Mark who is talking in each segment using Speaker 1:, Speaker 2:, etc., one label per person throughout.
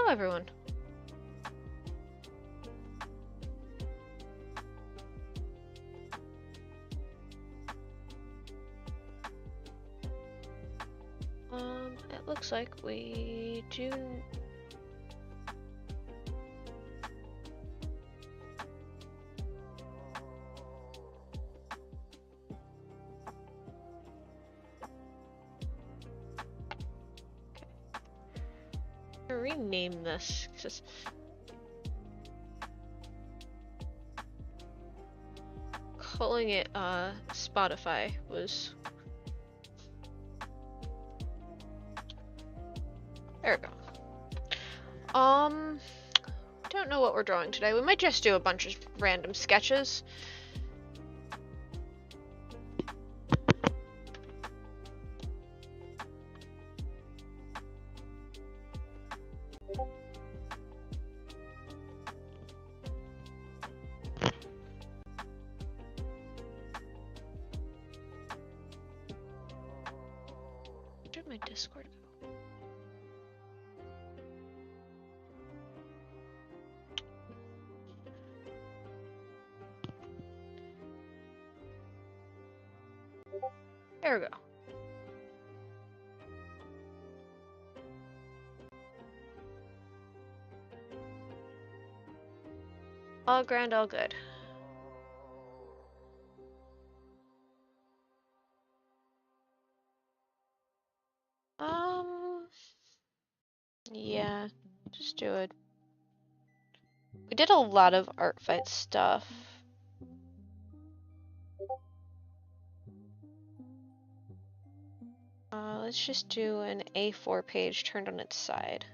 Speaker 1: Hello, everyone. It looks like we do. Rename this because calling it Spotify was there we go. Don't know what we're drawing today. We might just do a bunch of random sketches. Where did my Discord go? There we go. All grand, all good. Yeah, just do it. We did a lot of art fight stuff. Let's just do an A4 page turned on its side.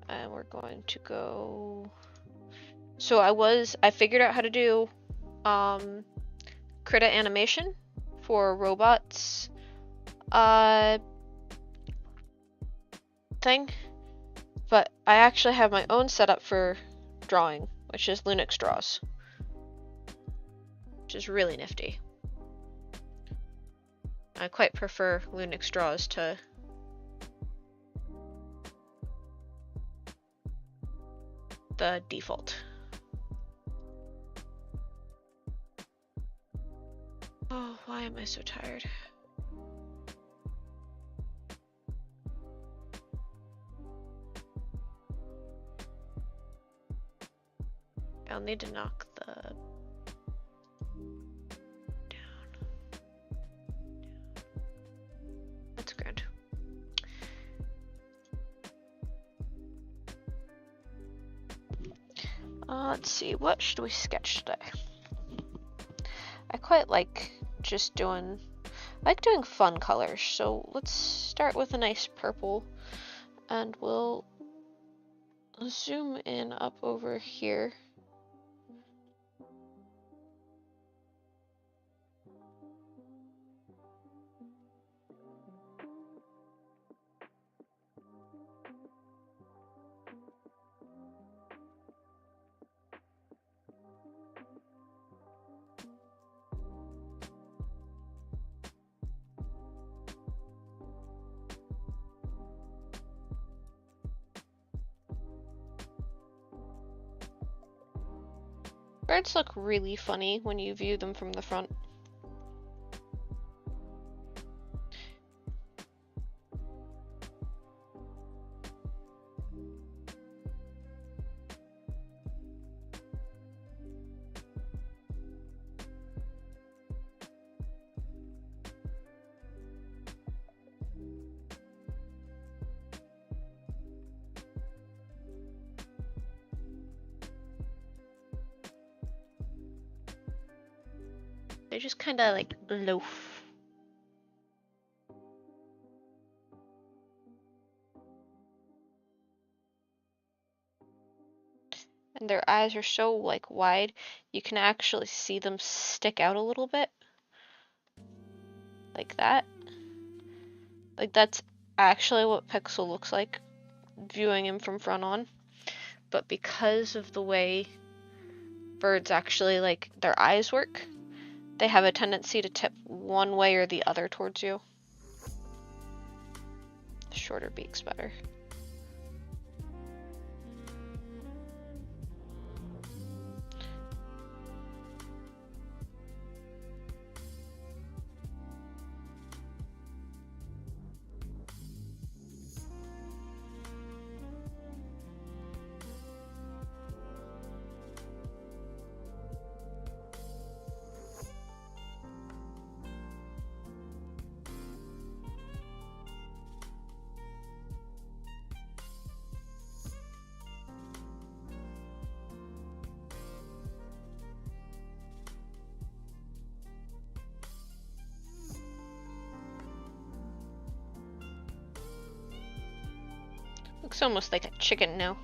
Speaker 1: And we're going to go. So I figured out how to do Krita animation for robots thing, but I actually have my own setup for drawing, which is Linux Draws, which is really nifty. I quite prefer Linux Draws to the default. Oh, why am I so tired? I'll need to knock the down. That's grand. Let's see, what should we sketch today? I quite like just doing, I like doing fun colors, so let's start with a nice purple, and we'll zoom in up over here. Birds look really funny when you view them from the front. They just kind of like loaf. And their eyes are so like wide, you can actually see them stick out a little bit. Like that. Like that's actually what Pixel looks like viewing him from front on. But because of the way birds actually like their eyes work, they have a tendency to tip one way or the other towards you. shorter beak's better. Looks almost like a chicken now.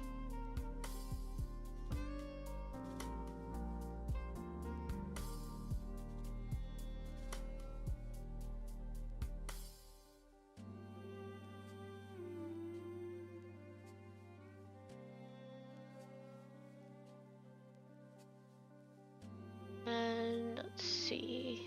Speaker 1: And let's see.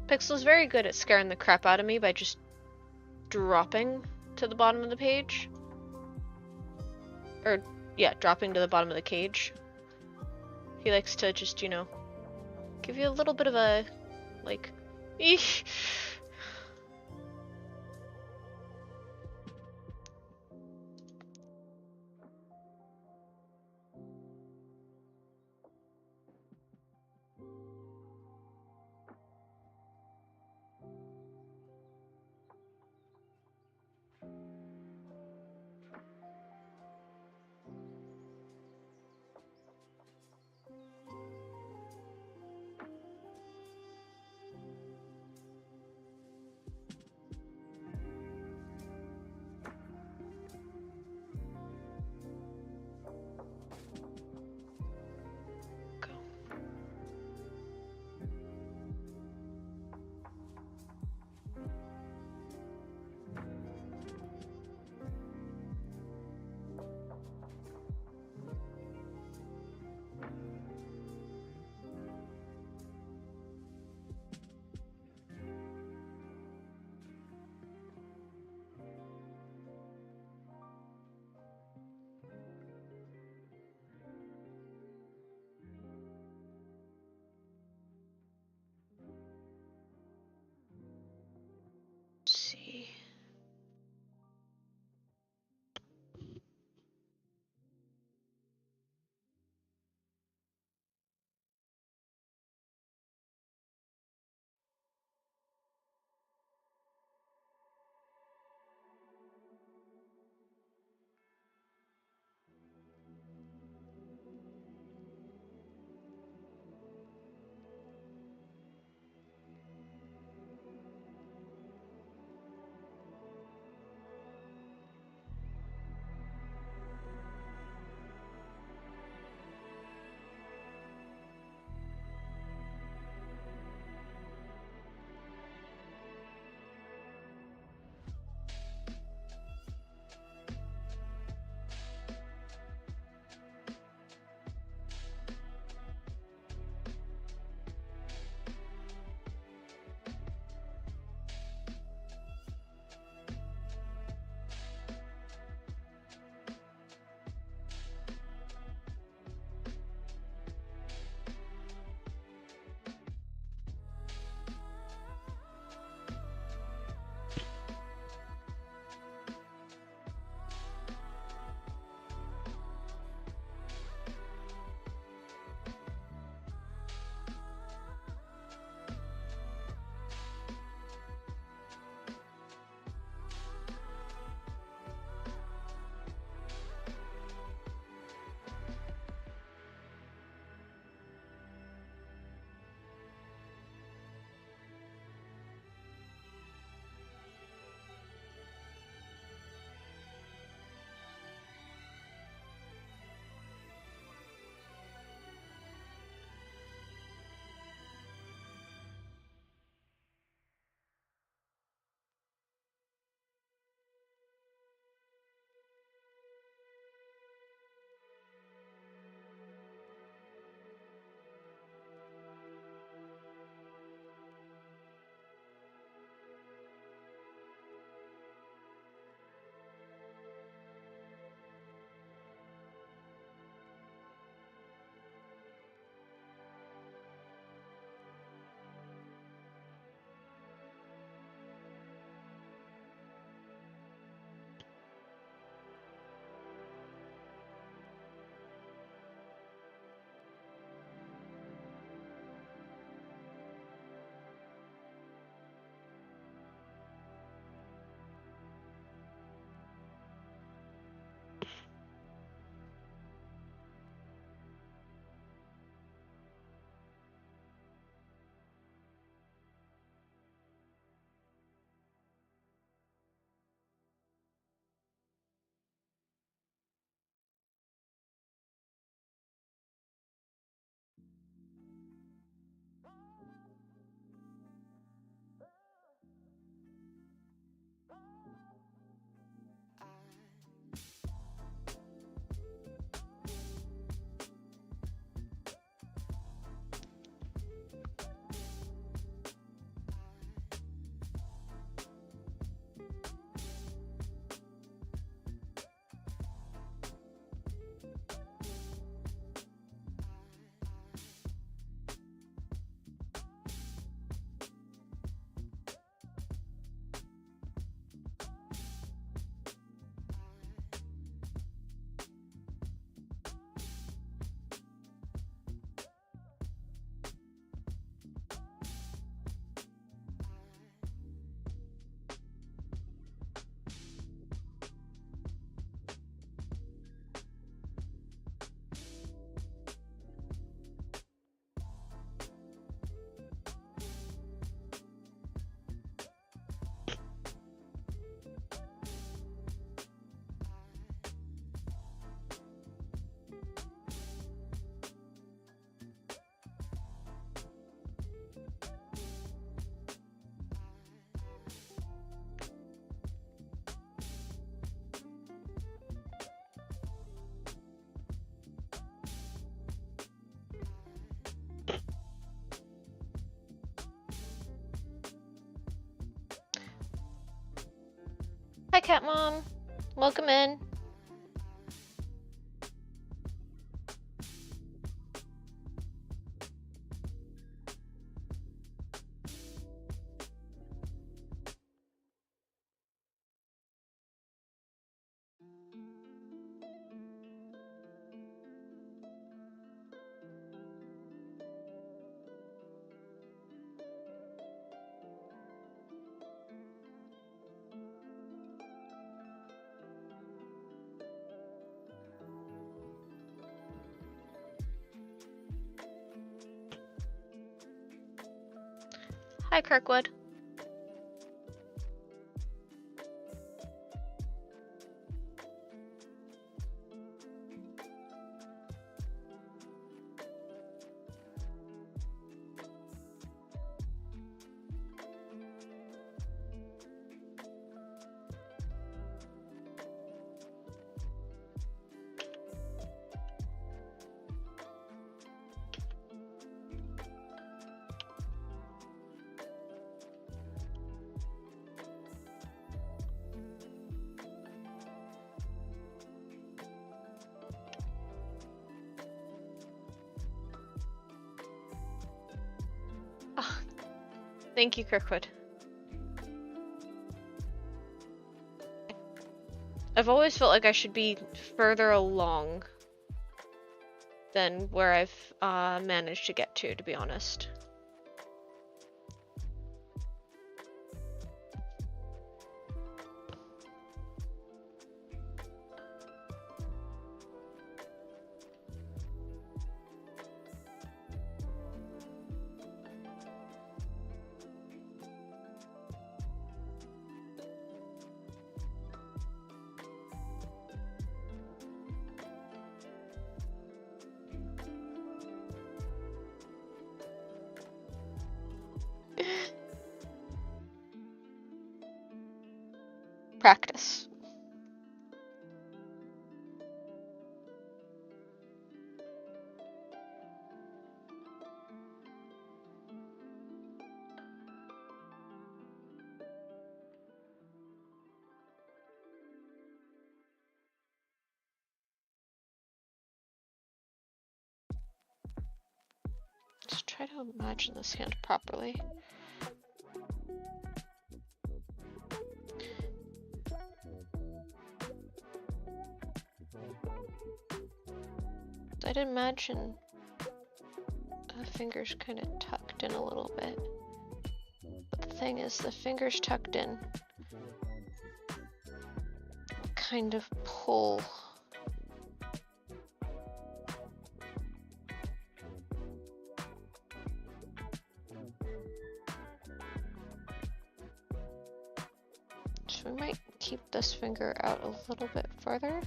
Speaker 1: Pixel's very good at scaring the crap out of me by just dropping to the bottom of the page. Or, yeah, dropping to the bottom of the cage. He likes to just, you know, give you a little bit of a, like, eesh. Cat Mom. Welcome in. Hi, Kirkwood. Oh, thank you, Kirkwood. I've always felt like I should be further along than where I've managed to get to be honest. Practice. Just try to imagine this hand properly. I'd imagine the fingers kind of tucked in a little bit. But the thing is, the fingers tucked in kind of pull. So we might keep this finger out a little bit further.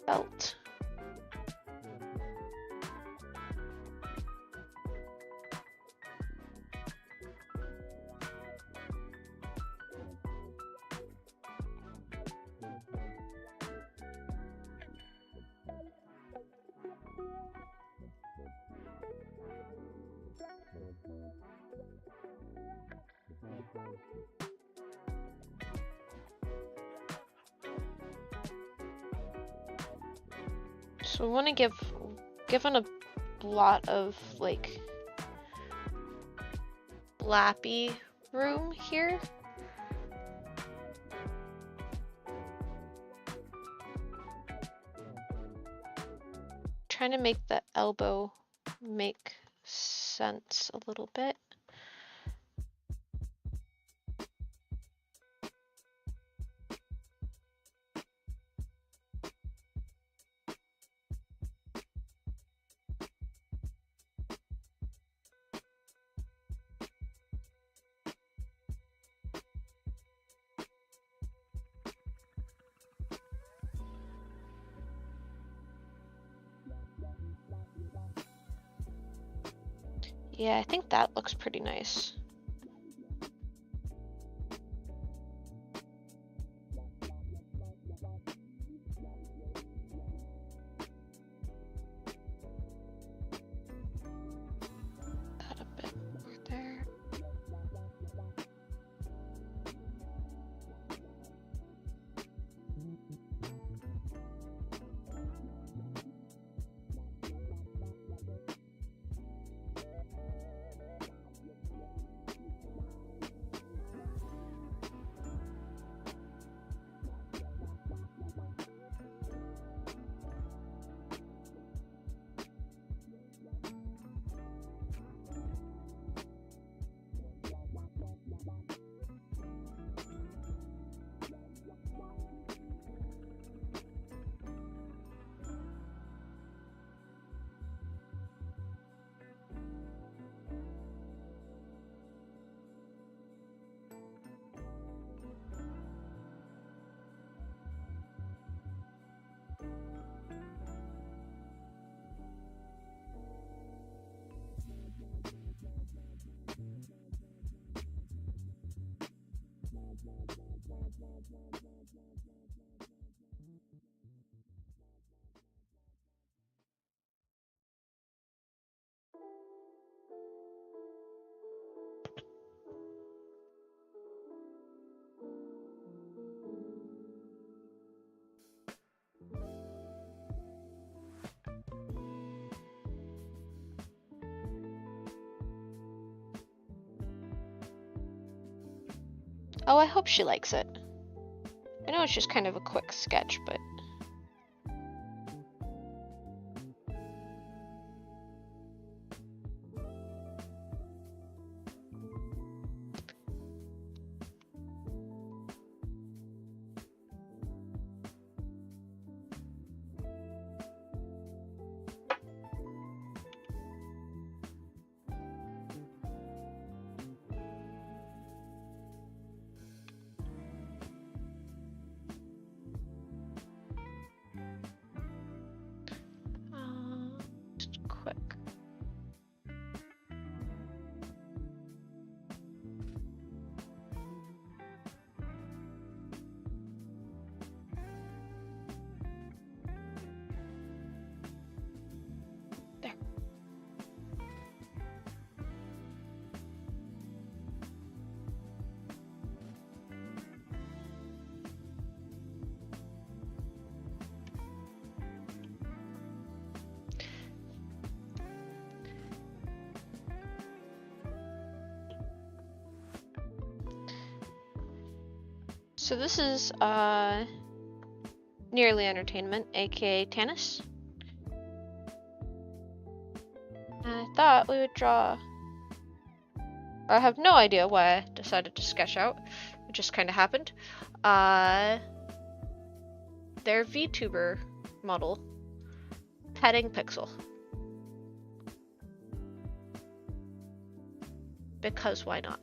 Speaker 1: Belt. So we want to given a lot of like lappy room here. Trying to make the elbow make sense a little bit. Yeah, I think that looks pretty nice. Add a bit more there. Oh, I hope she likes it. I know it's just kind of a quick sketch, but... just quick. There. So this is Nearly Entertainment, aka Tanis. I thought we would draw. I have no idea why I decided to sketch out. It just kind of happened. Their VTuber model, petting Pixel. Because why not?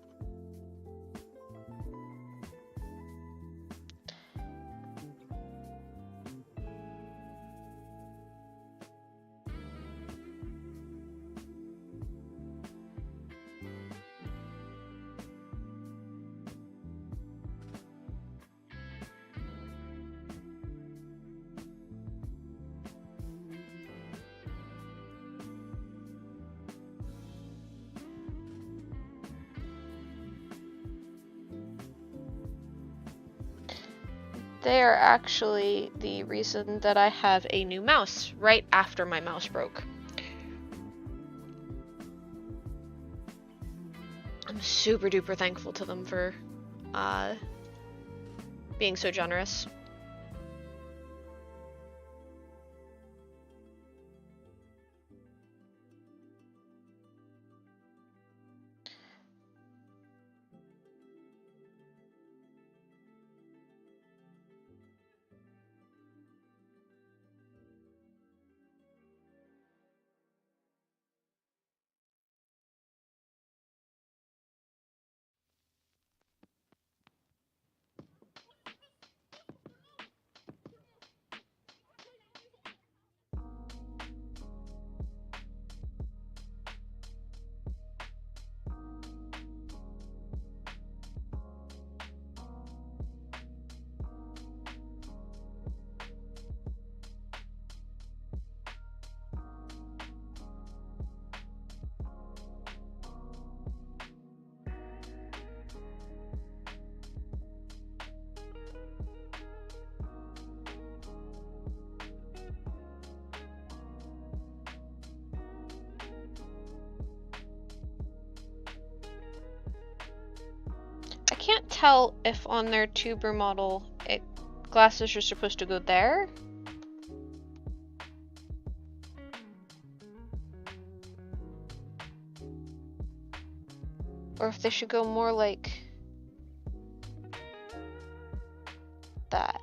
Speaker 1: They are actually the reason that I have a new mouse right after my mouse broke. I'm super duper thankful to them for being so generous. tell if on their tuber model glasses are supposed to go there. Or if they should go more like that.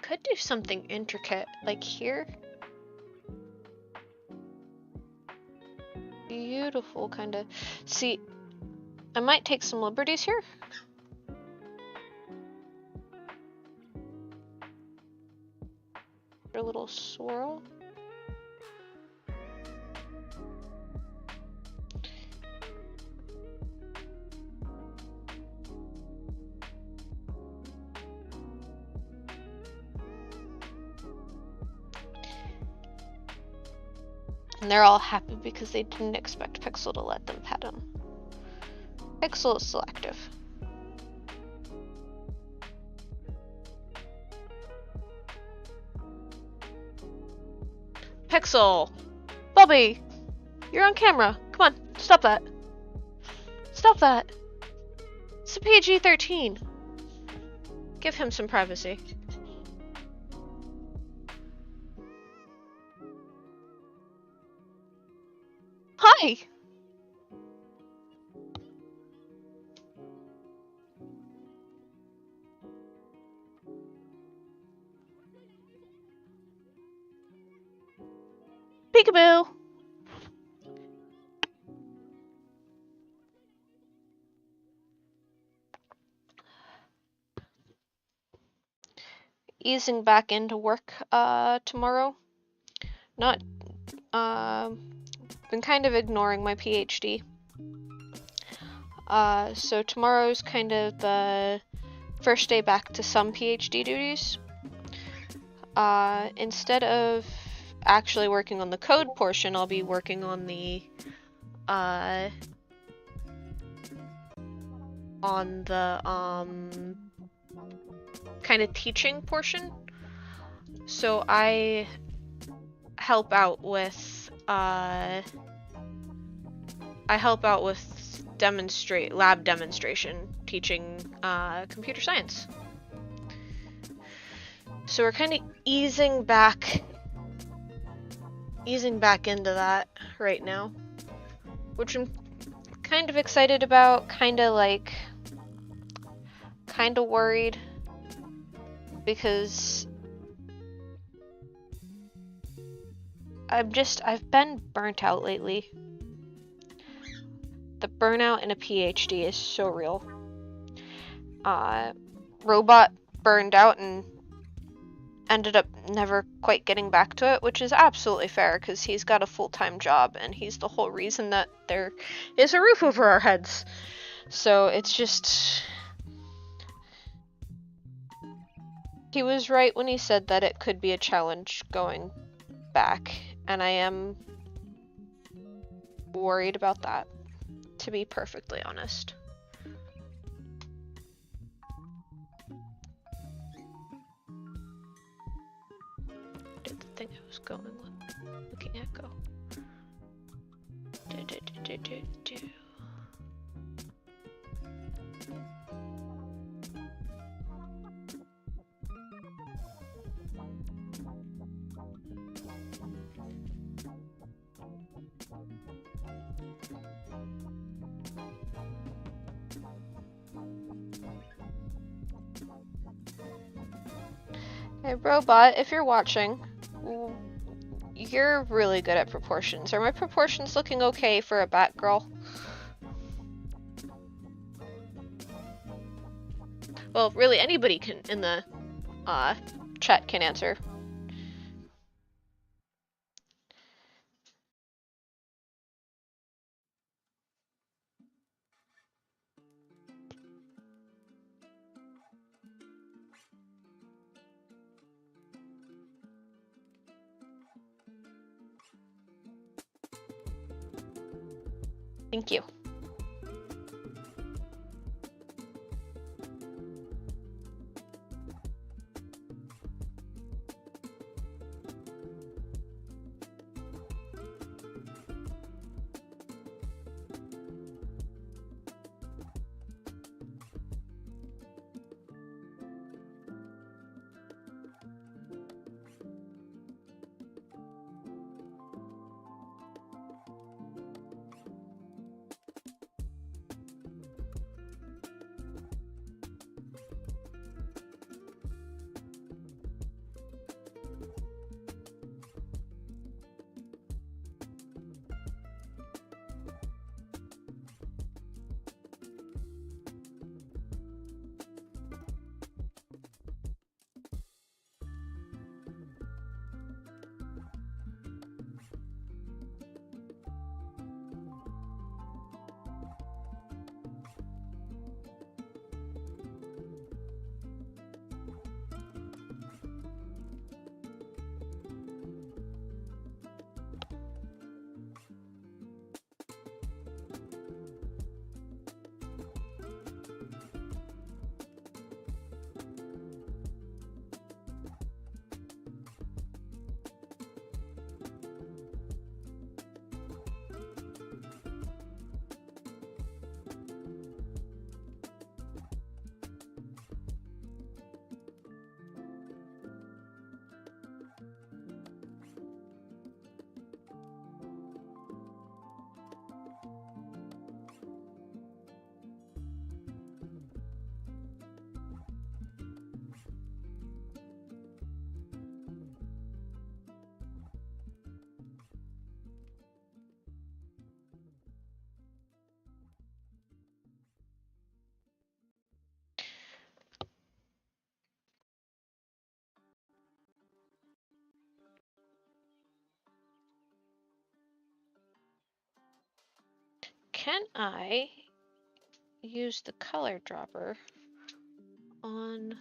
Speaker 1: Could do something intricate, like here. Beautiful, kind of. See, I might take some liberties here. A little swirl. And they're all happy because they didn't expect Pixel to let them pet him. Pixel is selective. Pixel! Bobby! You're on camera. Come on, stop that. Stop that. It's a PNG-13. Give him some privacy. Hi! Peekaboo! Easing back into work tomorrow. Not been kind of ignoring my PhD. So tomorrow's kind of the first day back to some PhD duties. Instead of actually working on the code portion, I'll be working on the kind of teaching portion. So I help out with lab demonstration, teaching computer science. So we're kind of easing back into that right now, which I'm kind of excited about, kind of worried, because I've been burnt out lately. The burnout in a PhD is so real. Robot burned out and ended up never quite getting back to it, which is absolutely fair because he's got a full-time job and he's the whole reason that there is a roof over our heads. So it's just... He was right when he said that it could be a challenge going back, and I am worried about that, to be perfectly honest. Did the thing I was looking at go? Hey Robot, if you're watching, you're really good at proportions. Are my proportions looking okay for a Batgirl? Well, really anybody can in the chat can answer. Thank you. can I use the color dropper on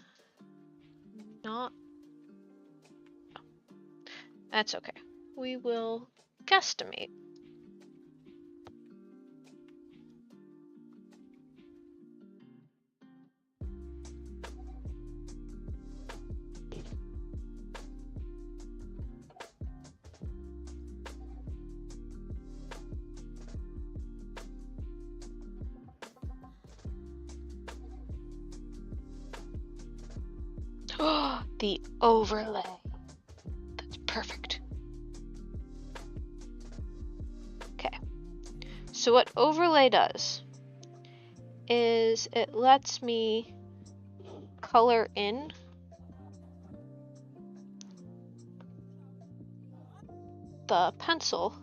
Speaker 1: not... That's okay. We will guesstimate. The overlay. That's perfect. Okay. So what overlay does is it lets me color in the pencil,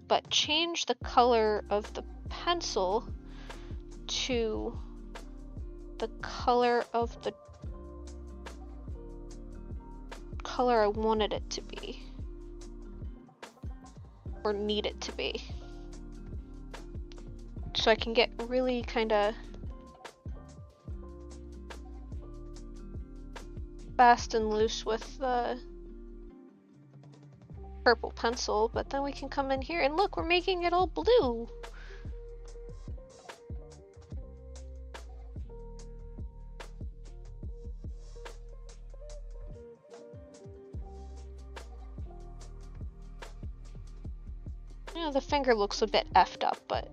Speaker 1: but change the color of the pencil to the color of the color I wanted it to be, or need it to be. So I can get really kind of fast and loose with the purple pencil, but then we can come in here and look, we're making it all blue. Yeah, the finger looks a bit effed up, but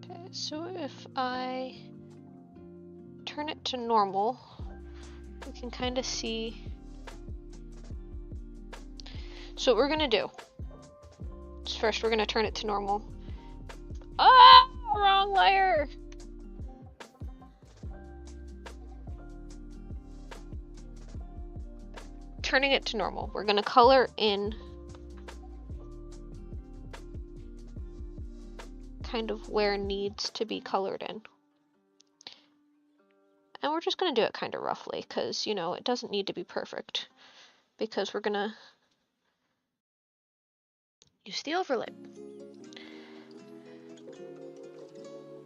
Speaker 1: okay, so if I turn it to normal, we can kind of see. So what we're gonna do is first we're gonna turn it to normal. Ah, wrong layer. Turning it to normal, we're gonna color in kind of where needs to be colored in. And we're just gonna do it kind of roughly, because, you know, it doesn't need to be perfect, because we're gonna use the overlay.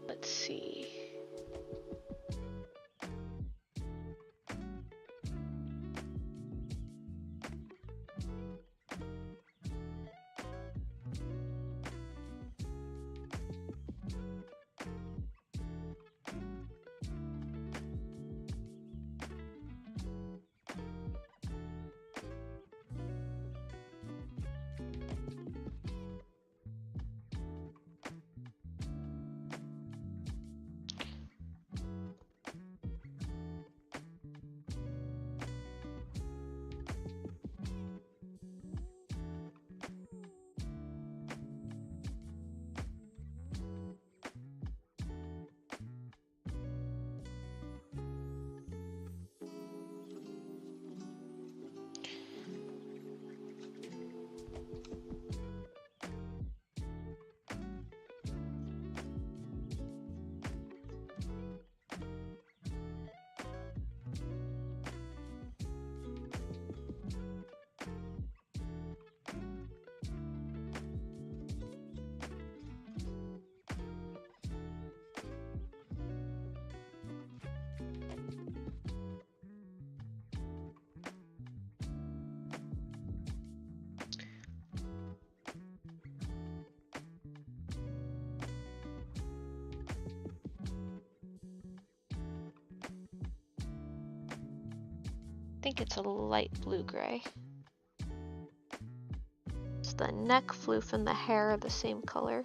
Speaker 1: Let's see. I think it's a light blue-gray. It's the neck floof and the hair are the same color.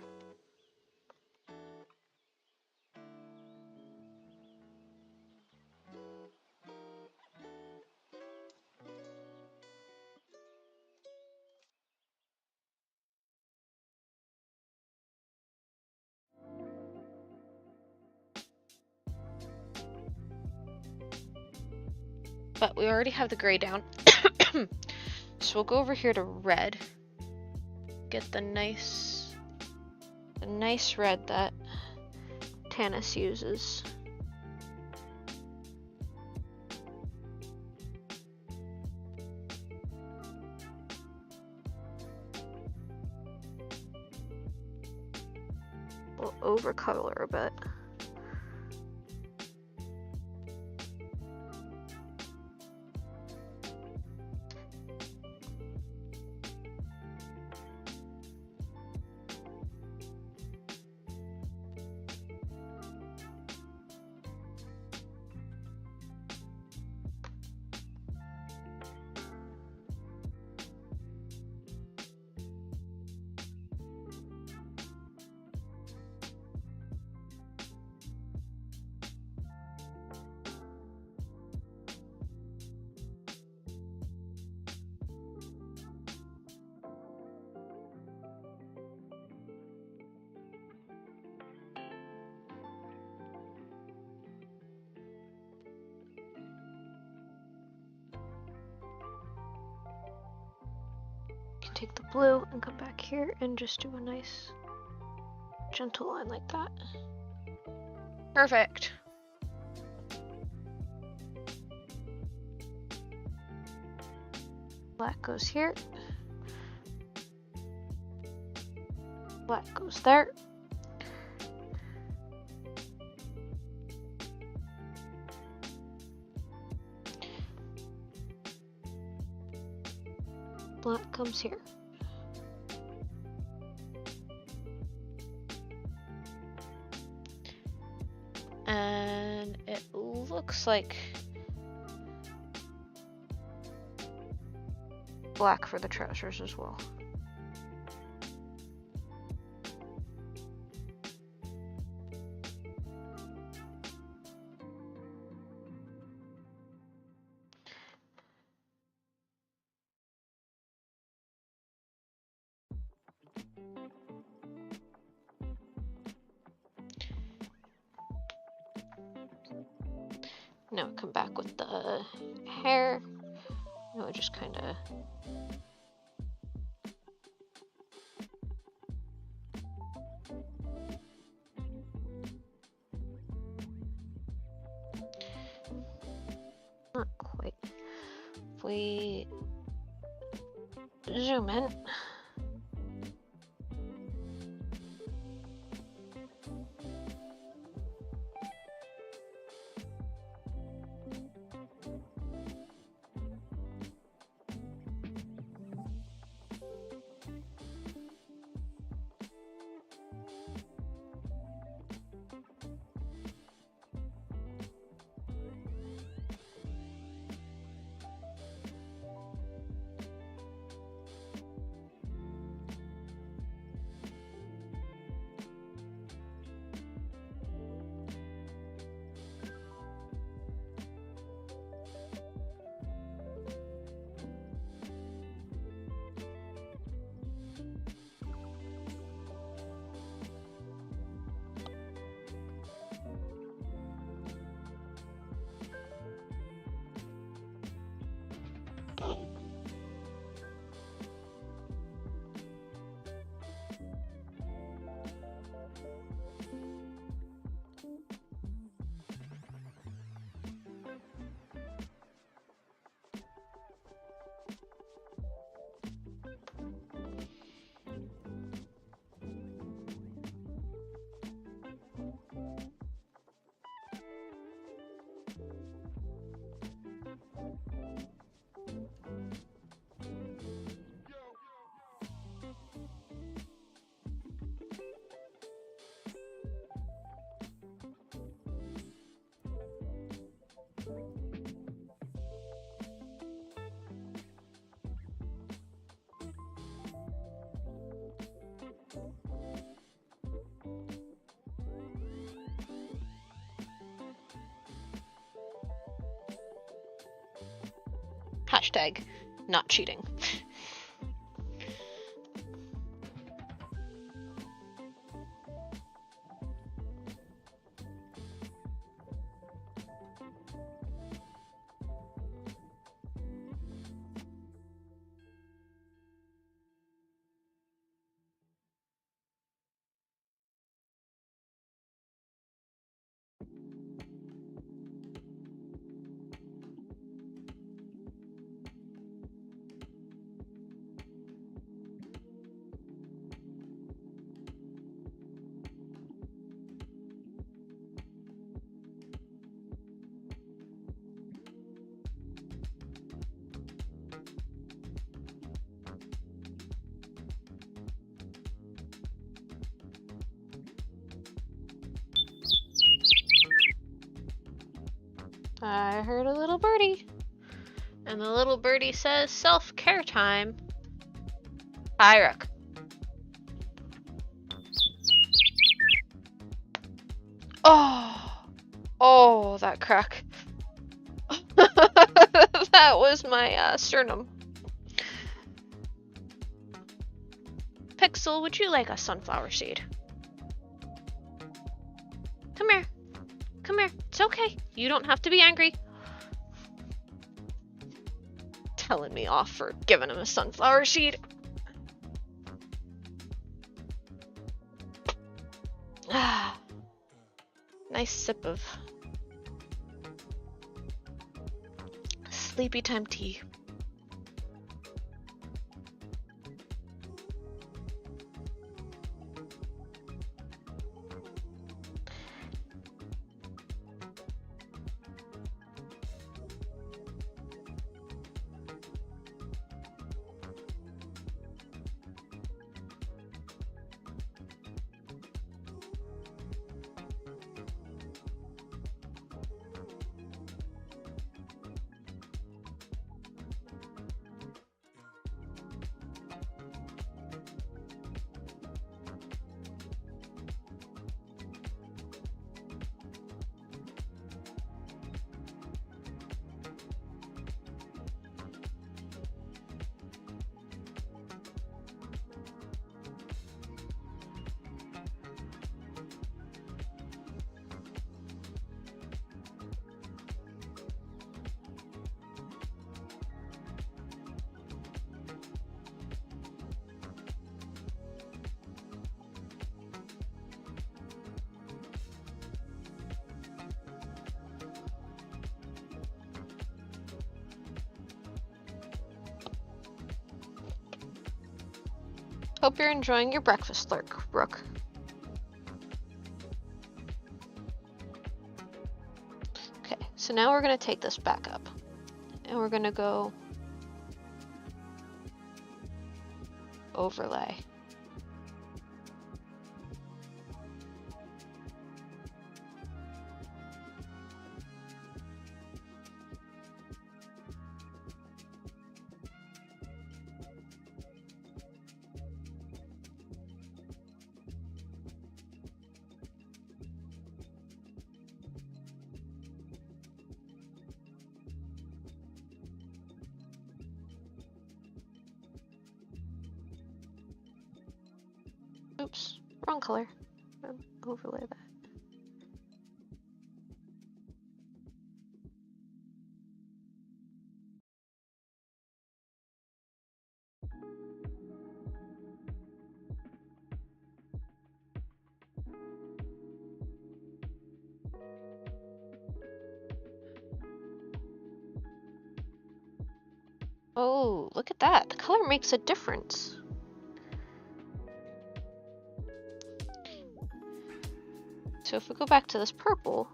Speaker 1: But we already have the gray down. So we'll go over here to red. Get the nice red that Tannis uses. We'll overcolor a bit. Take the blue and come back here and just do a nice gentle line like that. Perfect. Black goes here. Black goes there. Black comes here. And it looks like black for the trousers as well. Now come back with the hair. Now just kind of not quite. If we zoom in, hashtag not cheating. I heard a little birdie. And the little birdie says, self-care time. Hi, Rook. Oh, that crack. That was my sternum. Pixel, would you like a sunflower seed? Come here. Come here. It's okay. You don't have to be angry. Telling me off for giving him a sunflower seed. Ah. Nice sip of sleepy time tea. Hope you're enjoying your breakfast, Rook. Okay, so now we're gonna take this back up. And we're gonna go overlay. Oops, wrong color. Overlay that. Oh, look at that. The color makes a difference. So if we go back to this purple,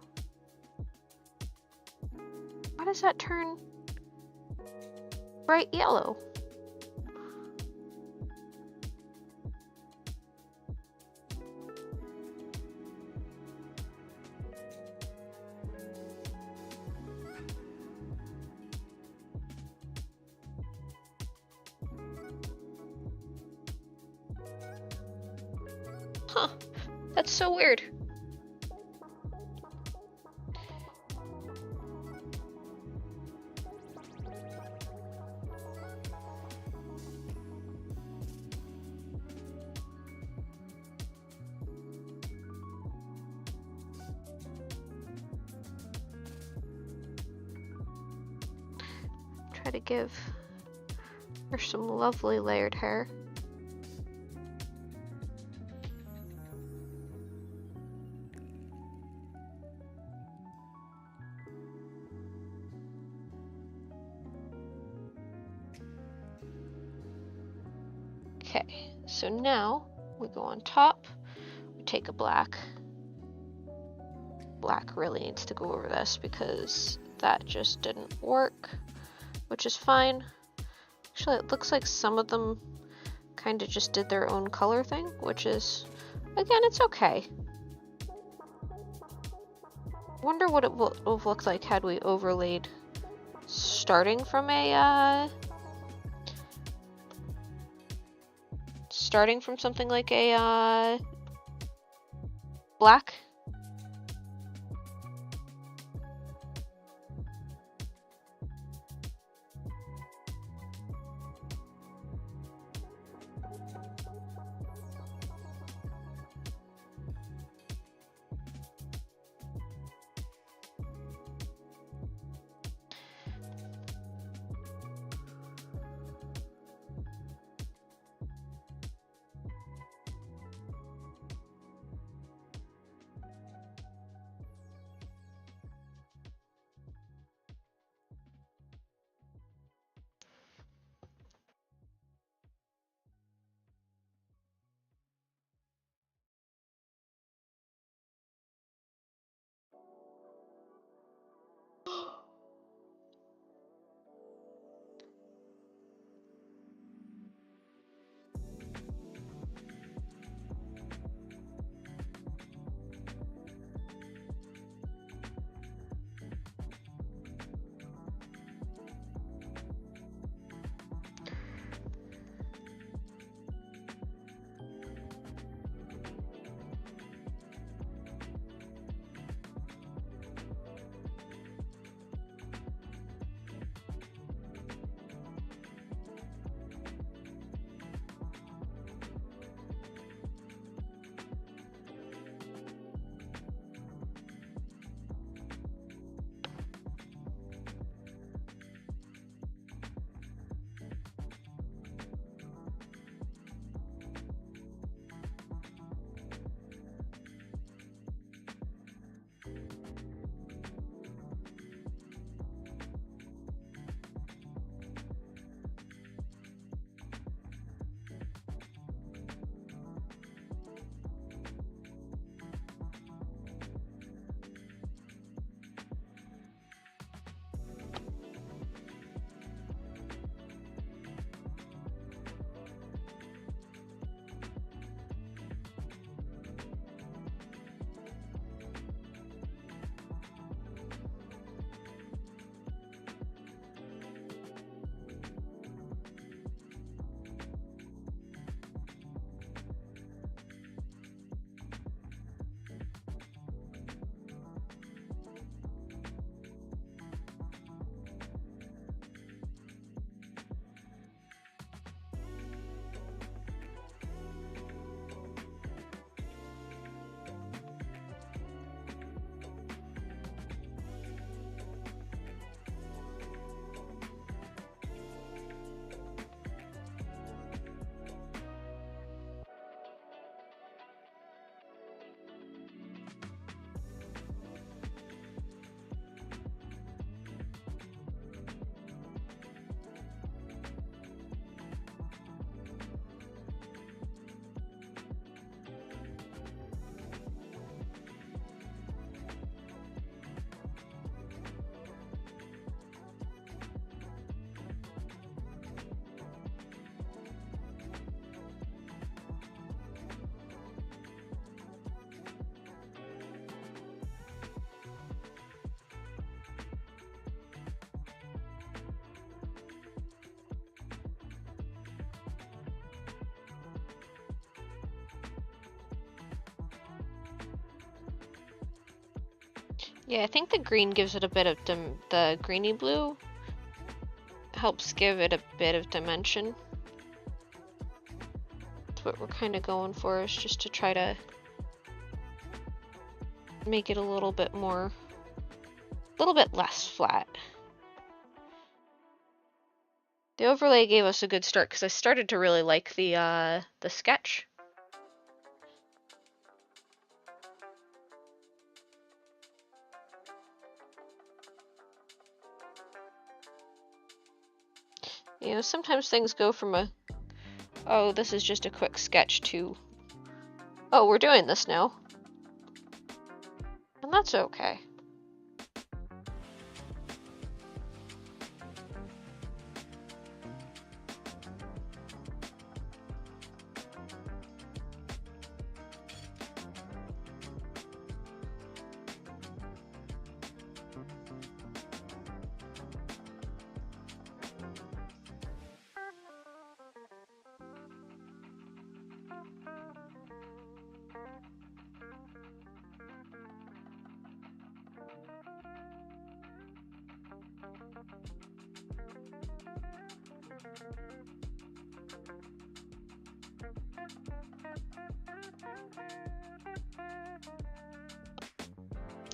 Speaker 1: why does that turn bright yellow? Huh, that's so weird. Try to give her some lovely layered hair. Okay, so now we go on top, we take a black. Black really needs to go over this because that just didn't work, which is fine. Actually, it looks like some of them kind of just did their own color thing, which is, again, it's okay. Wonder what it would have looked like had we overlaid starting from a starting from something like a black. Yeah, I think the green gives it a bit of the greeny blue helps give it a bit of dimension. That's what we're kind of going for, is just to try to make it a little bit less flat. The overlay gave us a good start because I started to really like the sketch. You know, sometimes things go from a, oh, this is just a quick sketch, to, oh, we're doing this now. And that's okay.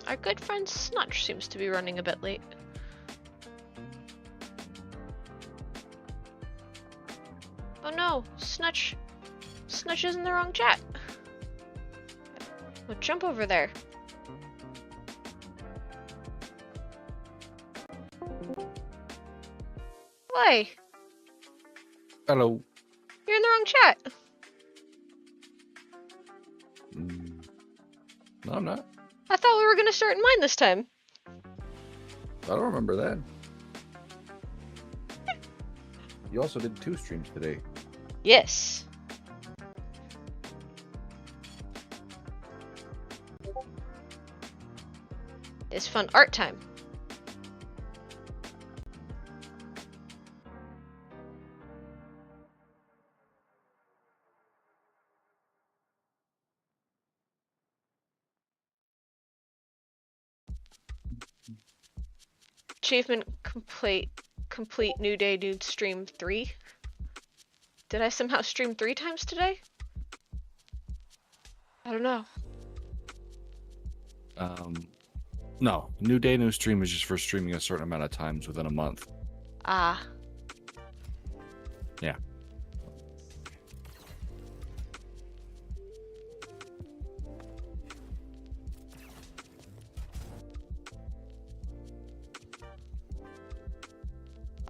Speaker 1: Our good friend Snutch seems to be running a bit late. Oh no, Snutch is in the wrong chat. Oh, jump over there. Why?
Speaker 2: Hello.
Speaker 1: You're in the wrong chat.
Speaker 2: No, I'm not.
Speaker 1: I thought we were gonna start in mine this time.
Speaker 2: I don't remember that. You also did 2 streams today.
Speaker 1: Yes. It's fun art time. Achievement complete new day new stream 3. Did I somehow stream 3 times today? I don't know.
Speaker 2: No. New day, new stream is just for streaming a certain amount of times within a month.
Speaker 1: Ah.
Speaker 2: Yeah.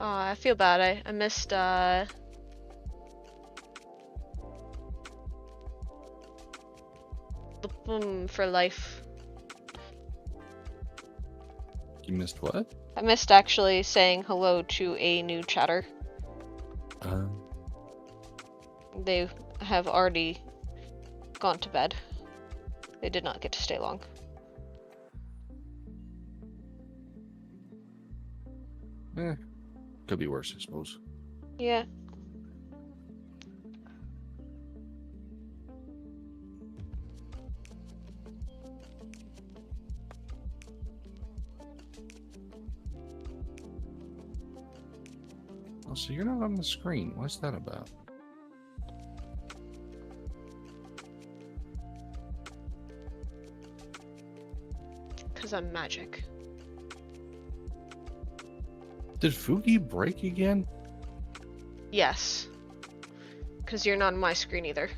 Speaker 1: Oh, I feel bad. I missed the boom for life.
Speaker 2: You missed what?
Speaker 1: I missed actually saying hello to a new chatter. They have already gone to bed. They did not get to stay long.
Speaker 2: Could be worse, I suppose.
Speaker 1: Yeah.
Speaker 2: Oh, so you're not on the screen. What's that about?
Speaker 1: Because I'm magic.
Speaker 2: Did Fugi break again?
Speaker 1: Yes. Because you're not on my screen either.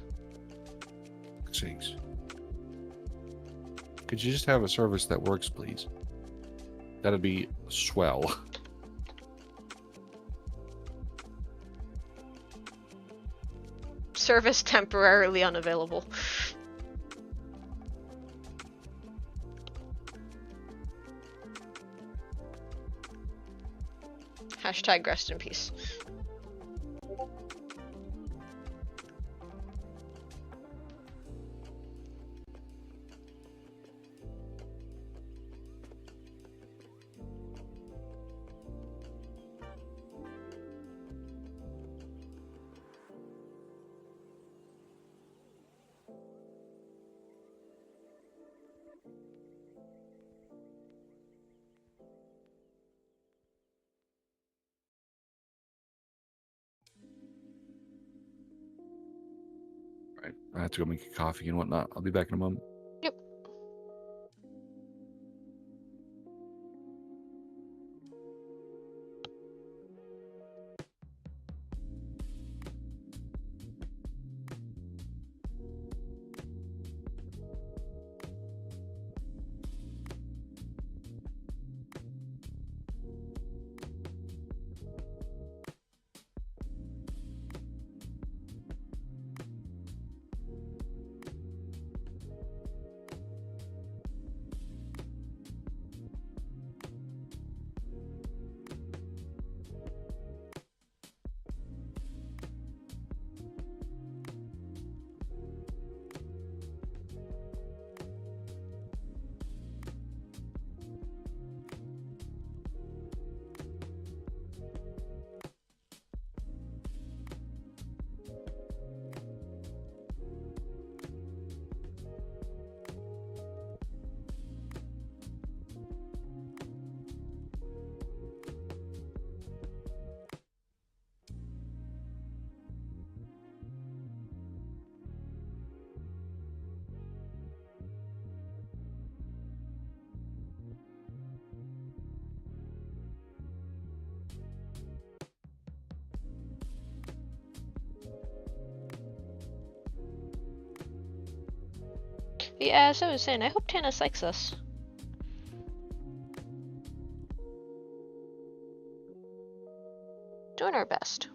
Speaker 2: Sakes. Could you just have a service that works, please? That'd be swell.
Speaker 1: Service temporarily unavailable. Hashtag rest in peace.
Speaker 2: Right. I have to go make a coffee and whatnot. I'll be back in a moment.
Speaker 1: Yep. Yeah, as I was saying, I hope Tannis likes us. Doing our best.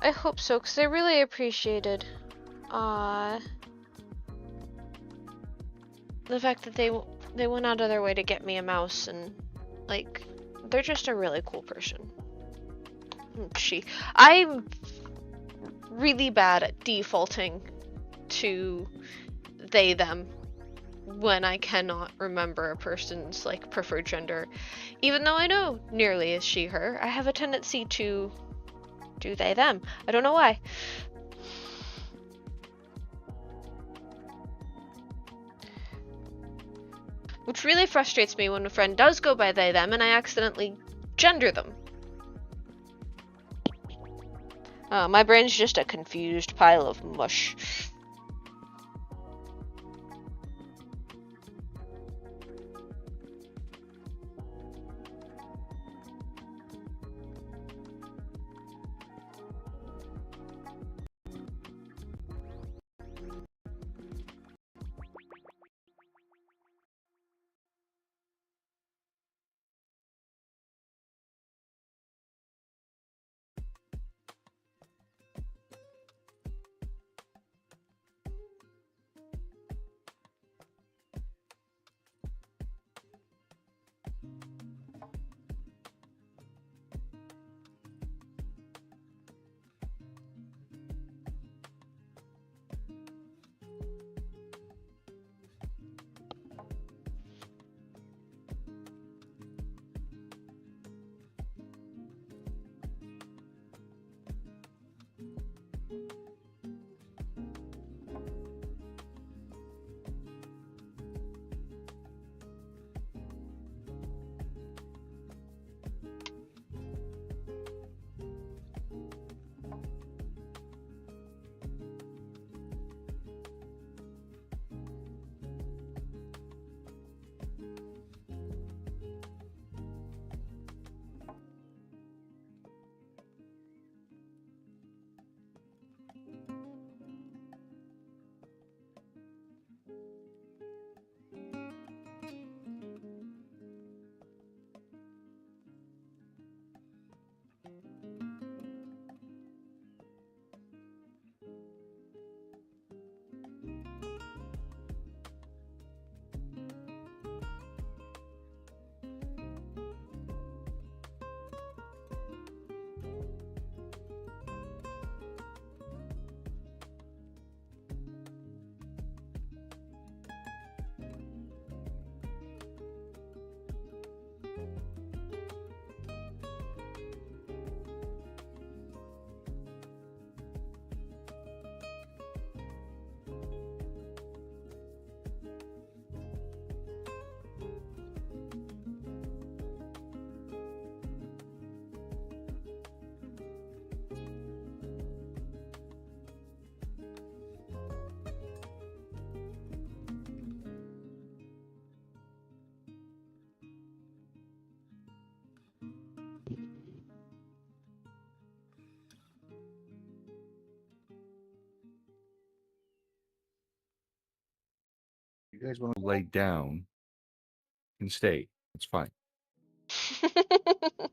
Speaker 1: I hope so, because I really appreciated the fact that they went out of their way to get me a mouse, and like they're just a really cool person. I'm really bad at defaulting to they them when I cannot remember a person's like preferred gender. Even though I know nearly is she her, I have a tendency to do they them. I don't know why. Which really frustrates me when a friend does go by they them and I accidentally gender them. My brain's just a confused pile of mush.
Speaker 2: You guys want to lay down and stay. It's fine.
Speaker 1: I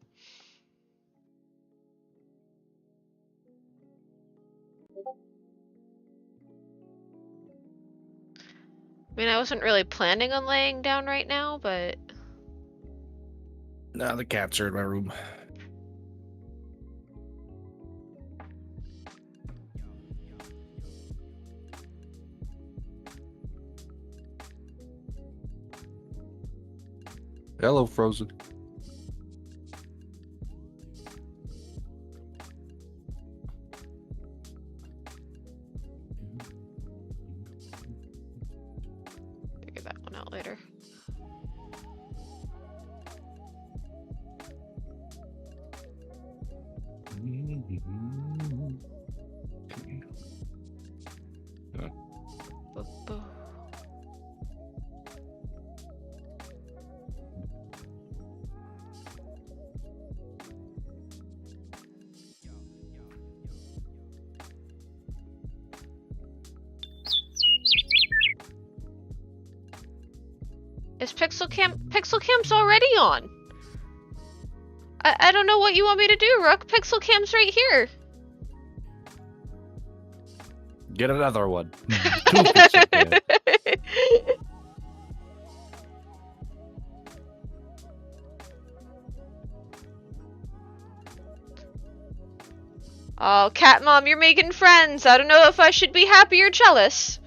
Speaker 1: mean, I wasn't really planning on laying down right now, but...
Speaker 2: Nah, the cats are in my room. Hello, Frozen.
Speaker 1: Figure that one out later. Is Pixel Cam's already on? I don't know what you want me to do, Rook. Pixel Cam's right here.
Speaker 2: Get another one. Two Pixel Cam.
Speaker 1: Oh, Cat Mom, you're making friends. I don't know if I should be happy or jealous.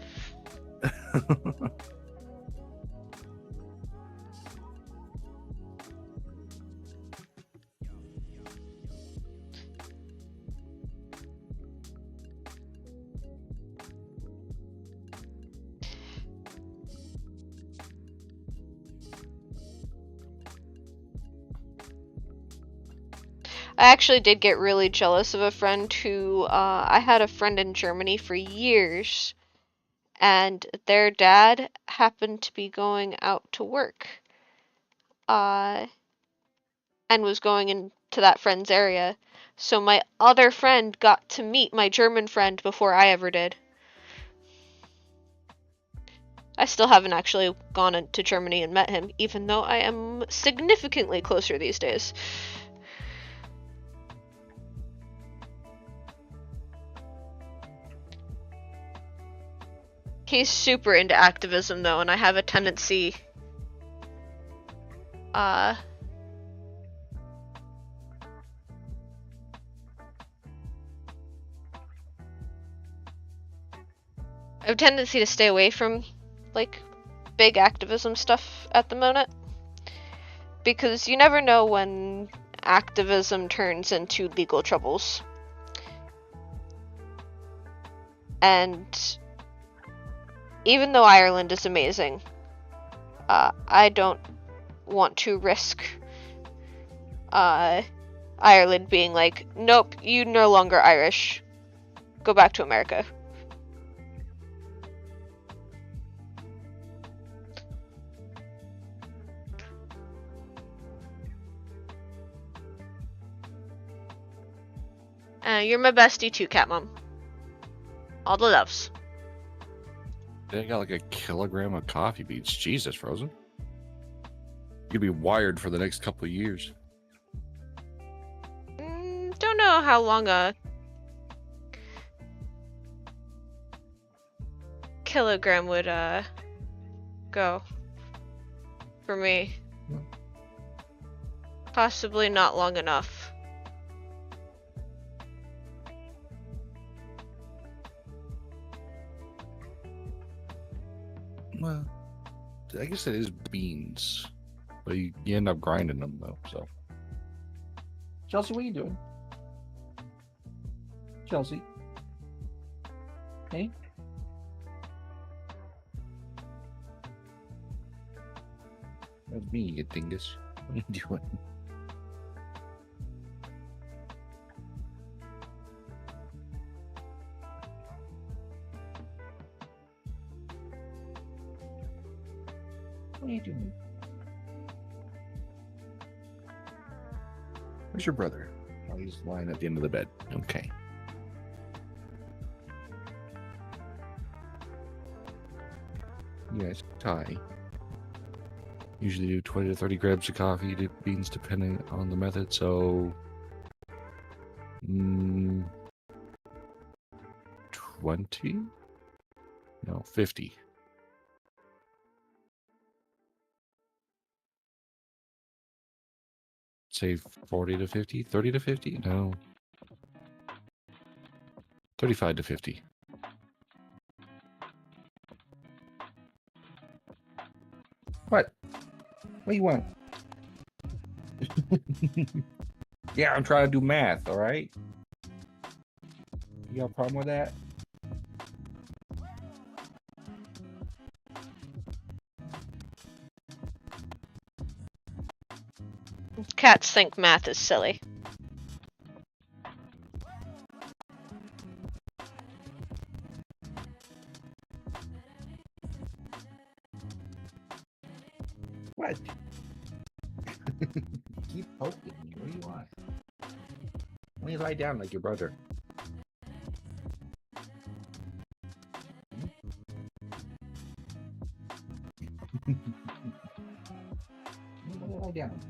Speaker 1: I actually did get really jealous of a friend who, I had a friend in Germany for years, and their dad happened to be going out to work, and was going into that friend's area. So my other friend got to meet my German friend before I ever did. I still haven't actually gone into Germany and met him, even though I am significantly closer these days. He's super into activism though, and I have a tendency I have a tendency to stay away from like big activism stuff at the moment, because you never know when activism turns into legal troubles. And even though Ireland is amazing, I don't want to risk Ireland being like, nope, you no longer Irish. Go back to America. You're my bestie too, Cat Mom. All the loves.
Speaker 2: They got like a kilogram of coffee beans. Jesus, Frozen. You'd be wired for the next couple of years.
Speaker 1: Don't know how long a kilogram would go for me. Possibly not long enough.
Speaker 2: Well, I guess it is beans, but you end up grinding them though. So, Chelsea, what are you doing? Chelsea, hey. That's me, you dingus. What are you doing? What are you doing? Where's your brother? Oh, he's lying at the end of the bed. Okay. Yes, Ty. Usually do 20 to 30 grams of coffee beans depending on the method, so 20? No, 50. Say 40 to 50? 30 to 50? No. 35 to 50. What? What do you want? Yeah, I'm trying to do math, all right? You got a problem with that?
Speaker 1: Cats think math is silly.
Speaker 2: What? Keep poking me. What do you want? Why don't you lie down like your brother? Lie down.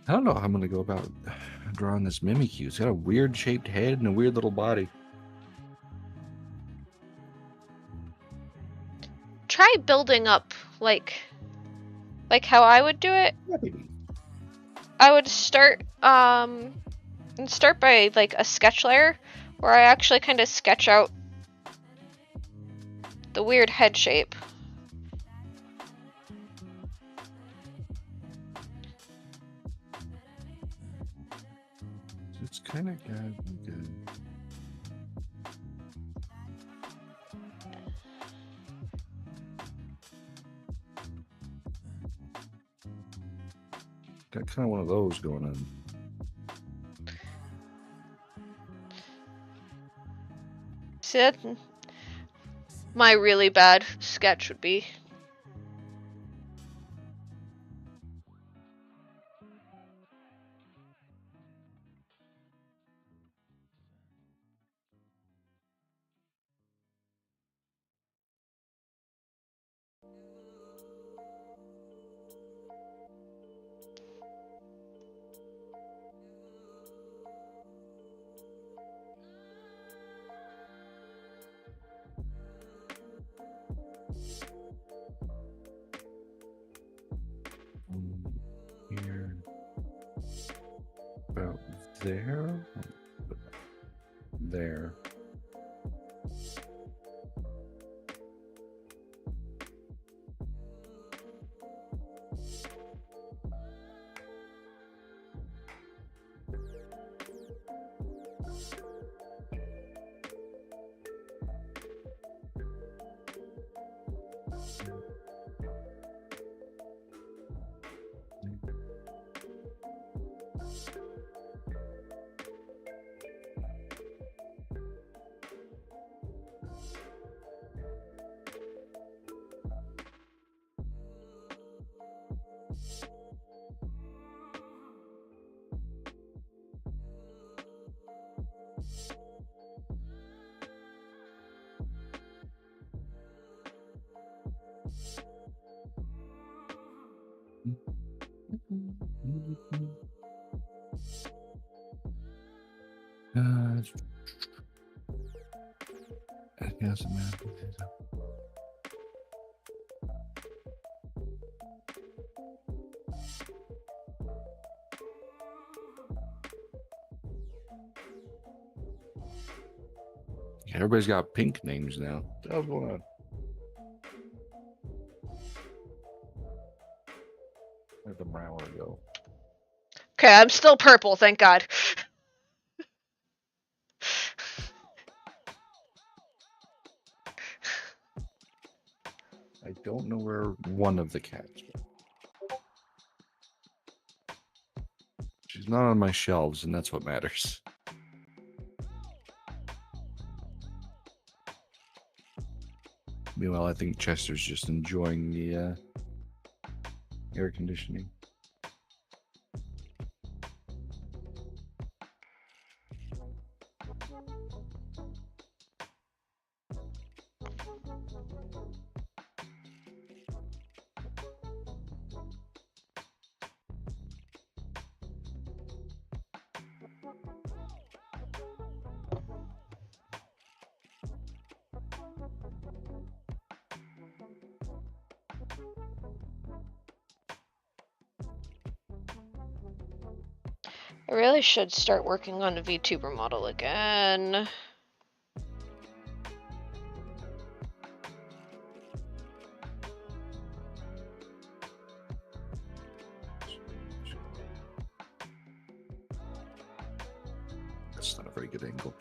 Speaker 2: I don't know how I'm going to go about drawing this Mimikyu. It's got a weird shaped head and a weird little body.
Speaker 1: Try building up like how I would do it.
Speaker 2: Yeah, baby.
Speaker 1: I would start by like a sketch layer where I actually kind of sketch out the weird head shape.
Speaker 2: It's kind of good. Got kind of one of those going on.
Speaker 1: See, that my really bad sketch would be.
Speaker 2: Here. About there. There. I guess I'm everybody's got pink names now. What the hell's going on? Where'd the brown go?
Speaker 1: Okay, I'm still purple, thank God.
Speaker 2: I don't know where one of the cats went. She's not on my shelves, and that's what matters. Meanwhile, I think Chester's just enjoying the air conditioning.
Speaker 1: I really should start working on a VTuber model again.
Speaker 2: That's not a very good angle.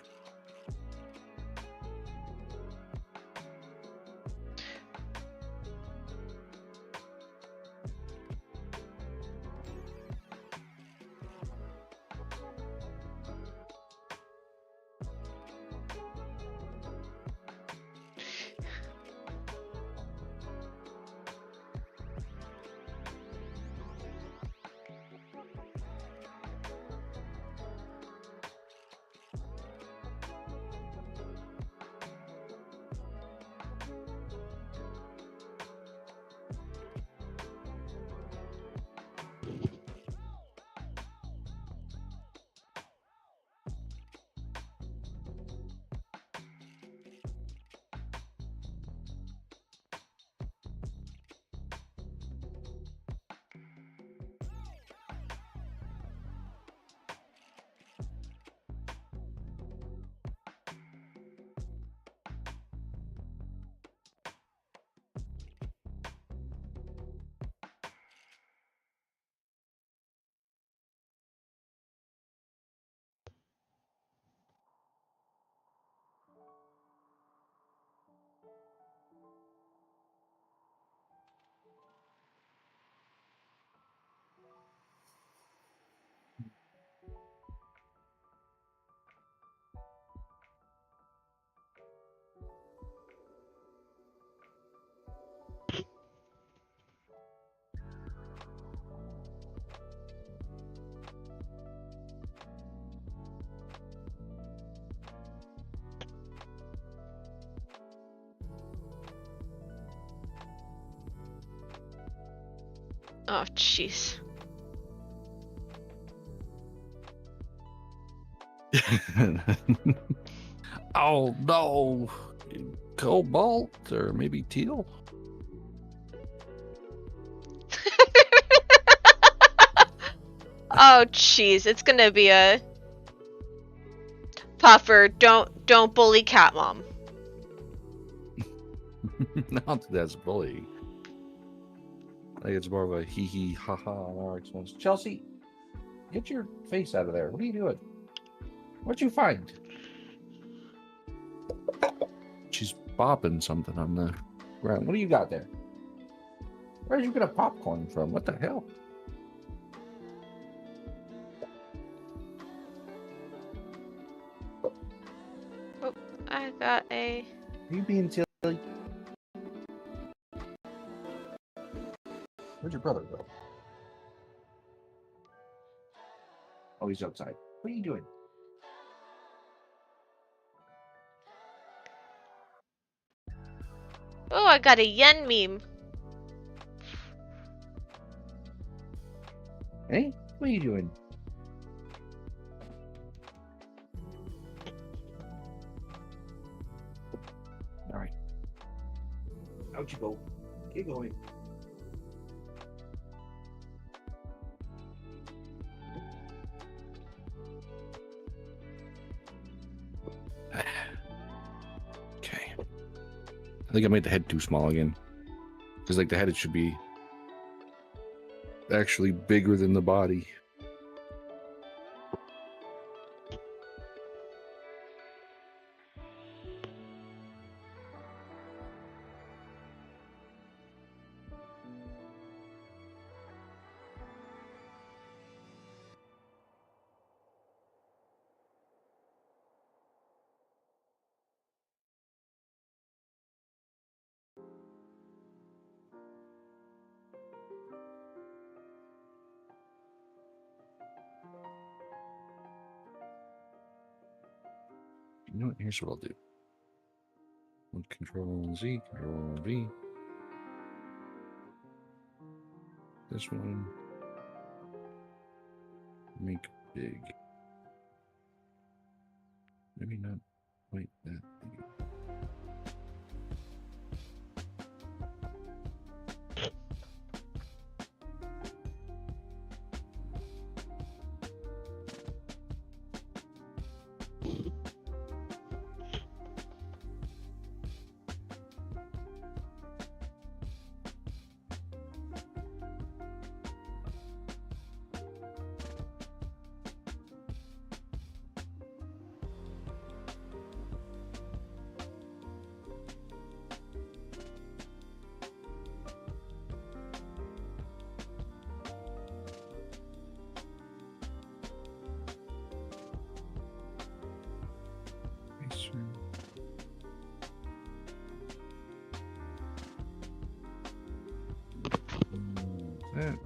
Speaker 1: Oh, jeez.
Speaker 2: Oh no, cobalt or maybe teal.
Speaker 1: Oh, jeez. It's gonna be a Puffer. Don't bully Cat Mom.
Speaker 2: Not that's bullying. I think it's more of a hee hee ha ha on our expense. Chelsea, get your face out of there. What are you doing? What'd you find? She's bopping something on the ground. What do you got there? Where'd you get a popcorn from? What the hell?
Speaker 1: Oh, I got a...
Speaker 2: Are you being silly? Where'd your brother go? Oh, he's outside. What are you doing?
Speaker 1: Oh, I got a yen meme.
Speaker 2: Hey, what are you doing? All right. Out you go. Get going. Okay. I think I made the head too small again. Because like the head, it should be actually bigger than the body. You know what? Here's what I'll do. Control Z, Control V. This one. Make big. Maybe not quite that big. That.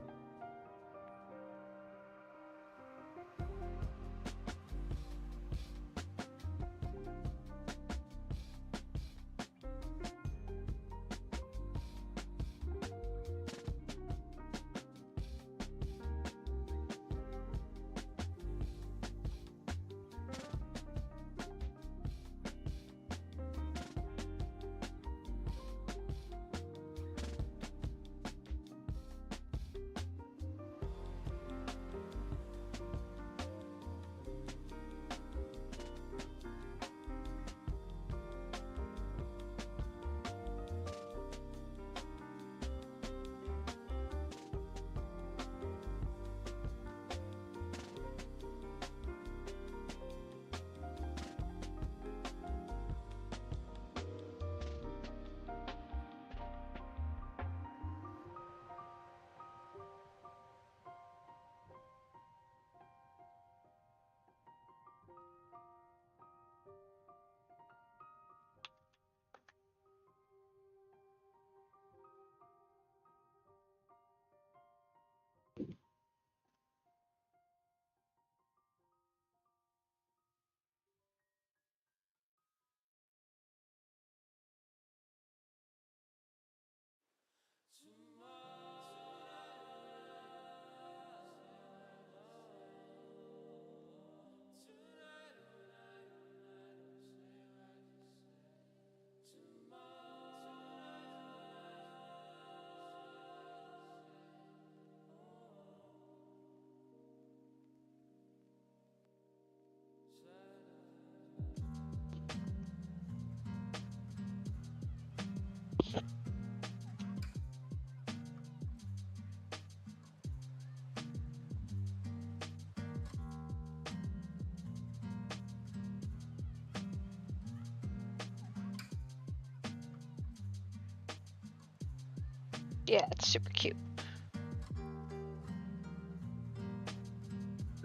Speaker 1: Yeah, it's super cute.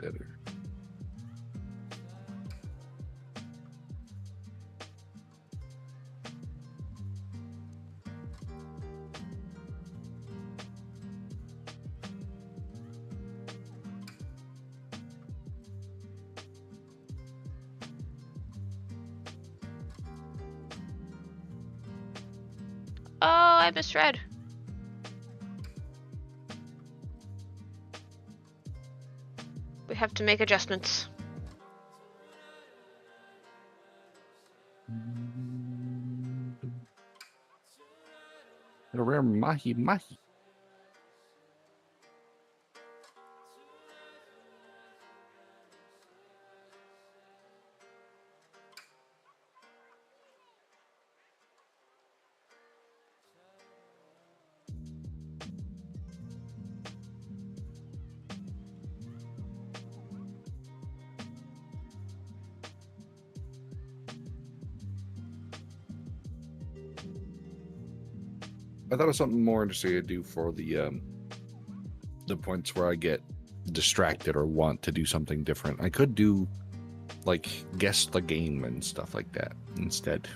Speaker 2: Better.
Speaker 1: Oh, I misread. We have to make adjustments.
Speaker 2: A rare mahi mahi. I thought of something more interesting to do for the points where I get distracted or want to do something different. I could do like guess the game and stuff like that instead.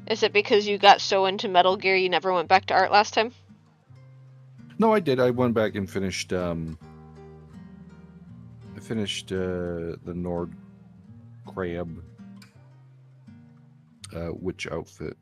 Speaker 1: Is it because you got so into Metal Gear you never went back to art last time?
Speaker 2: No, I did. I went back and finished the Nord crab witch outfit.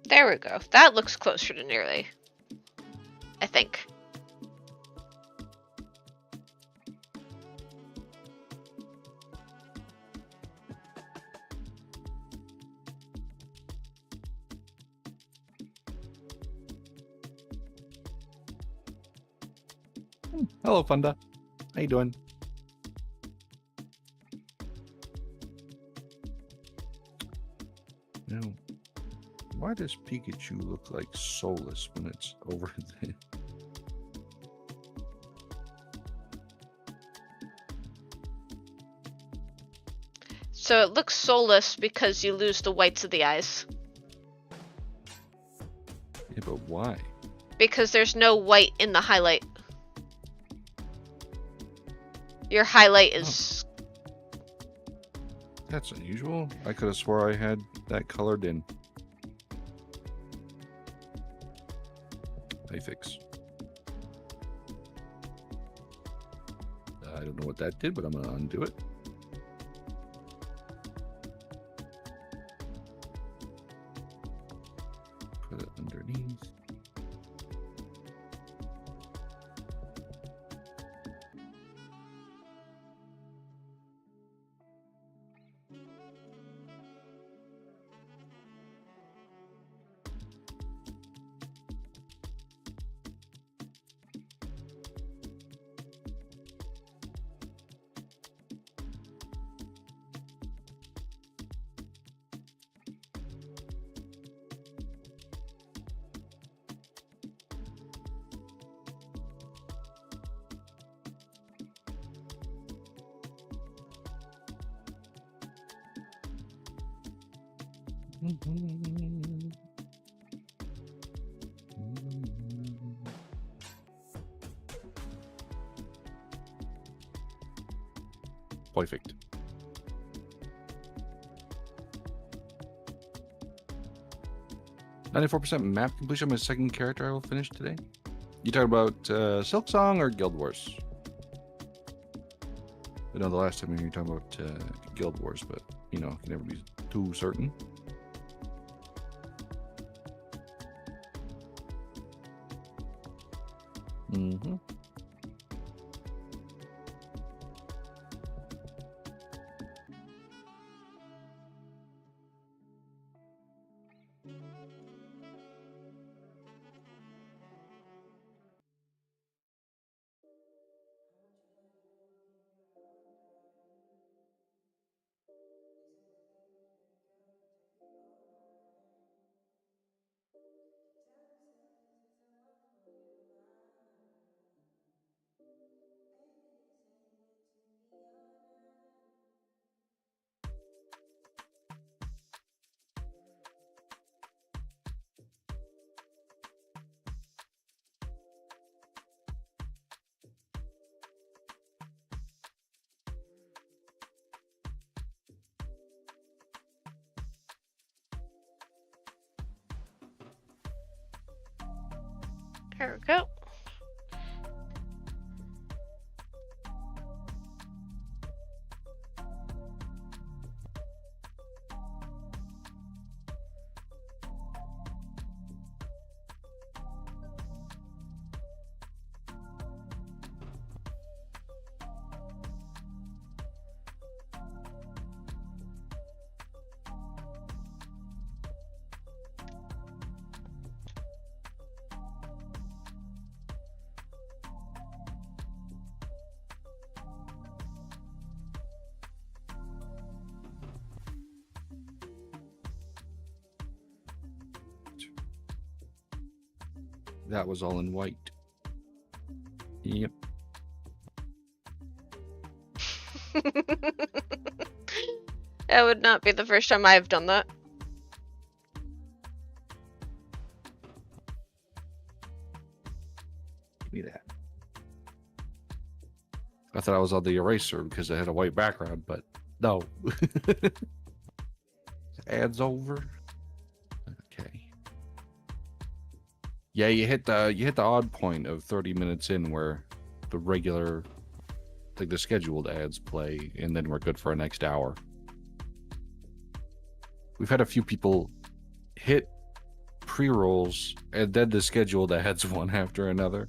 Speaker 1: There we go. That looks closer to nearly. I think.
Speaker 2: Hello, Funda. How you doing? Now, why does Pikachu look like soulless when it's over there?
Speaker 1: So it looks soulless because you lose the whites of the eyes.
Speaker 2: Yeah, but why?
Speaker 1: Because there's no white in the highlight. Your highlight is...
Speaker 2: That's unusual. I could have swore I had that colored in. I fix. I don't know what that did, but I'm going to undo it. Put it underneath. Perfect. 94% map completion. My second character I will finish today. You talking about Silk Song or Guild Wars? I know the last time you were talking about Guild Wars, but you know, can never be too certain. Mm-hmm.
Speaker 1: There we go.
Speaker 2: That was all in white. Yep.
Speaker 1: That would not be the first time I've done that.
Speaker 2: Give me that. I thought I was on the eraser because it had a white background, but no. Ads over. Okay. Yeah, you hit the odd point of 30 minutes in where the regular, like the scheduled ads play, and then we're good for our next hour. We've had a few people hit pre-rolls and then the scheduled ads one after another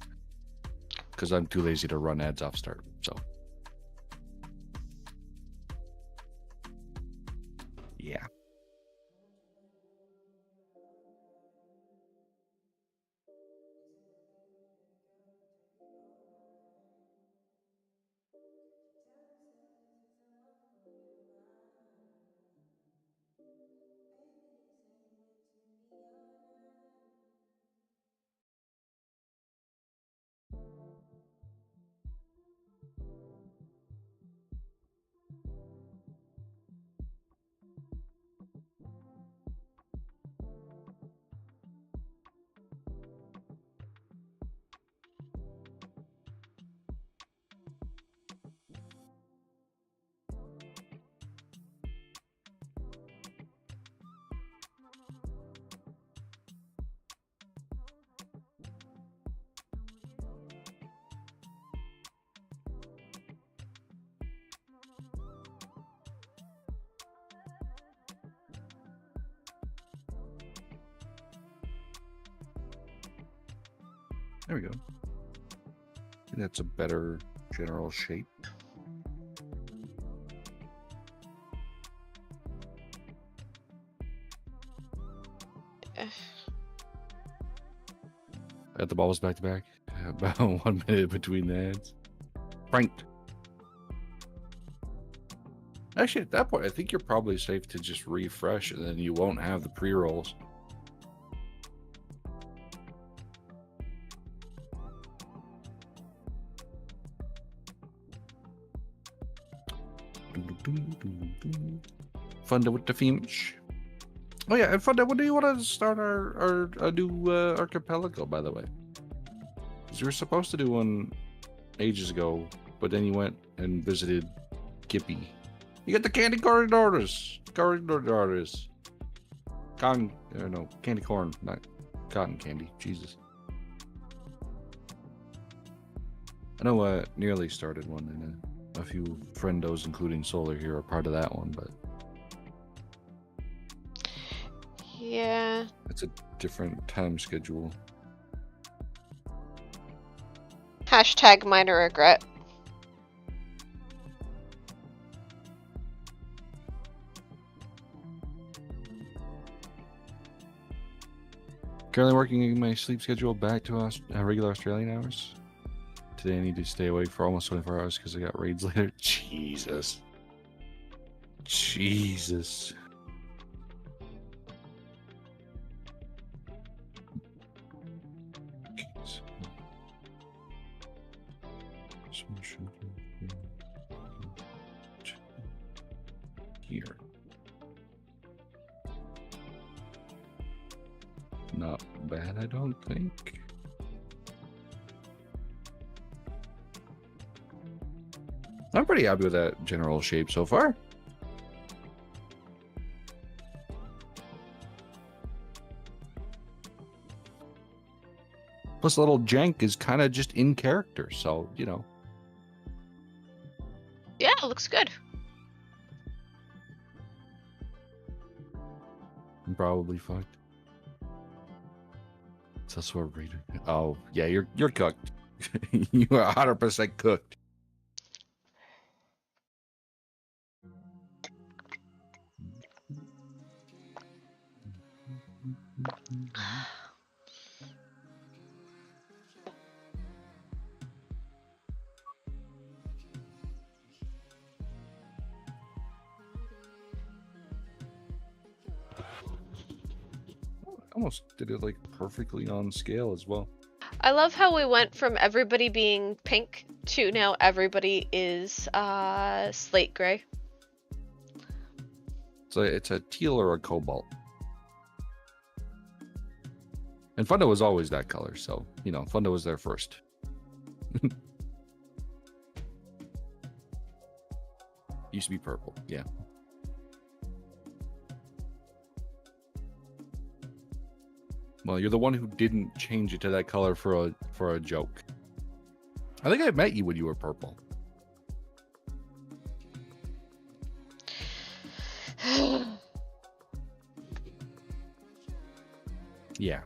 Speaker 2: because I'm too lazy to run ads off start. So yeah. There we go. I think that's a better general shape. Got the balls back to back. About 1 minute between the ads. Pranked. Actually, at that point, I think you're probably safe to just refresh, and then you won't have the pre-rolls. Funda with the Finch. Oh yeah, and Funda, when do you want to start our new archipelago, by the way? Because you were supposed to do one ages ago, but then you went and visited Kippy. You got the candy corridors. Corridors. No, candy corn, not cotton candy. Jesus. I know Nearly started one, and a few friendos, including Solar here, are part of that one, but
Speaker 1: Yeah.
Speaker 2: it's a different time schedule.
Speaker 1: Hashtag minor regret.
Speaker 2: Currently working my sleep schedule back to regular Australian hours. Today I need to stay awake for almost 24 hours because I got raids later. Jesus. Jesus. Here. Not bad, I don't think. I'm pretty happy with that general shape so far. Plus, the little jank is kind of just in character, so, you know.
Speaker 1: Yeah, it looks good.
Speaker 2: I'm probably fucked. That's what we're reading. Oh, yeah, you're cooked. You are 100% cooked. Almost did it like perfectly on scale as well.
Speaker 1: I love how we went from everybody being pink to now everybody is slate gray.
Speaker 2: So it's a teal or a cobalt. And Fundo was always that color, so, you know, Fundo was there first. Used to be purple, yeah. Well, you're the one who didn't change it to that color for a joke. I think I met you when you were purple. Yeah.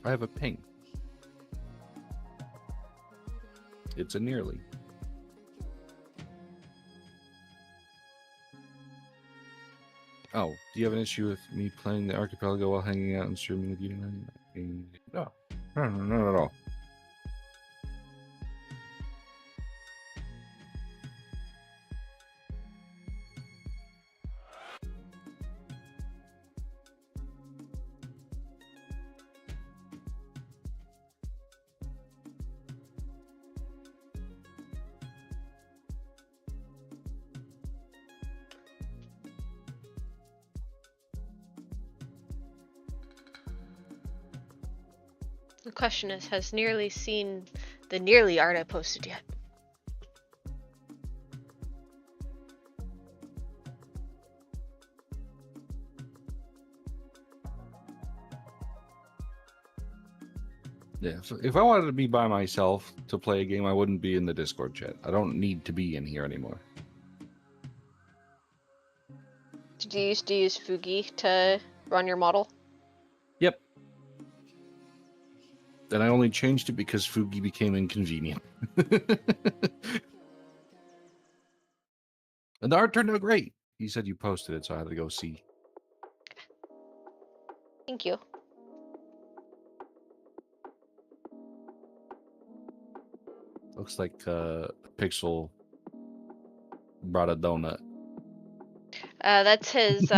Speaker 2: I have a pink. It's a Nearly. Oh, do you have an issue with me playing the archipelago while hanging out and streaming with you tonight? No. No, not at all.
Speaker 1: The question is, has Nearly seen the Nearly art I posted yet?
Speaker 2: Yeah, so if I wanted to be by myself to play a game, I wouldn't be in the Discord chat. I don't need to be in here anymore.
Speaker 1: Did you used to use Fugi to run your model?
Speaker 2: Yep. Then I only changed it because Fugi became inconvenient. And the art turned out great. He said you posted it, so I had to go see.
Speaker 1: Thank you.
Speaker 2: Looks like Pixel brought a donut.
Speaker 1: That's his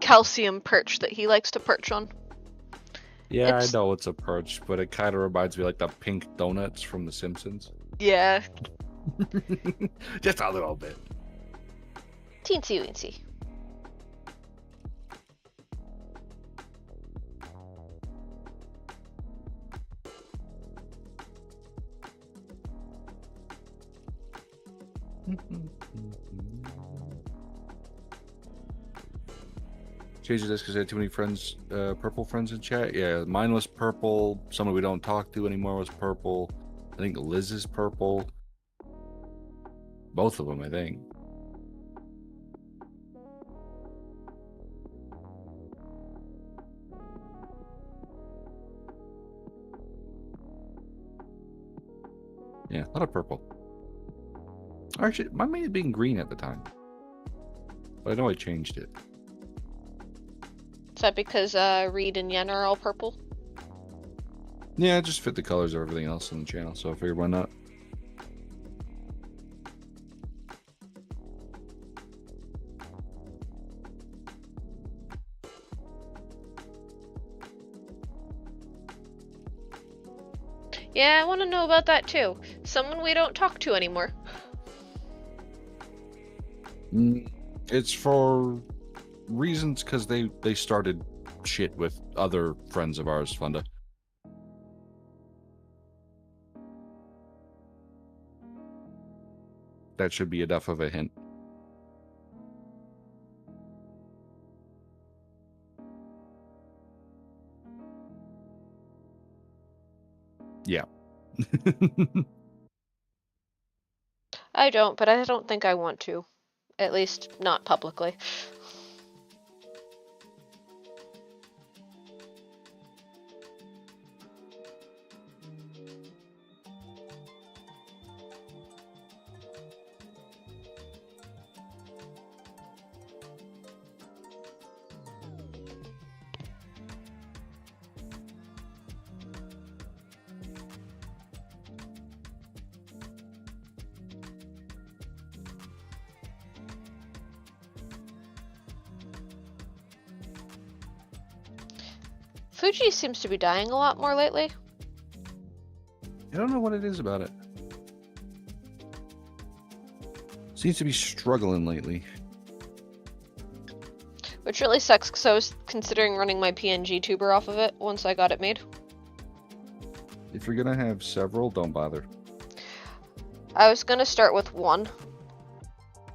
Speaker 1: calcium perch that he likes to perch on.
Speaker 2: Yeah, I know it's a perch, but it kind of reminds me like the pink donuts from The Simpsons.
Speaker 1: Yeah.
Speaker 2: Just a little bit.
Speaker 1: Teensy weensy.
Speaker 2: Changed this because I had too many friends, purple friends in chat. Yeah, mine was purple. Someone we don't talk to anymore was purple. I think Liz is purple. Both of them, I think. Yeah, a lot of purple. Actually, mine may have been green at the time. But I know I changed it.
Speaker 1: Is that because Reed and Yen are all purple?
Speaker 2: Yeah, it just fit the colors of everything else on the channel, so I figured why not.
Speaker 1: Yeah, I want to know about that too. Someone we don't talk to anymore.
Speaker 2: It's for reasons because they started shit with other friends of ours, Funda. That should be enough of a hint. Yeah.
Speaker 1: I don't, but I don't think I want to. At least, not publicly. Fuji seems to be dying a lot more lately.
Speaker 2: I don't know what it is about it. Seems to be struggling lately.
Speaker 1: Which really sucks because I was considering running my PNGTuber off of it once I got it made.
Speaker 2: If you're gonna have several, don't bother.
Speaker 1: I was gonna start with one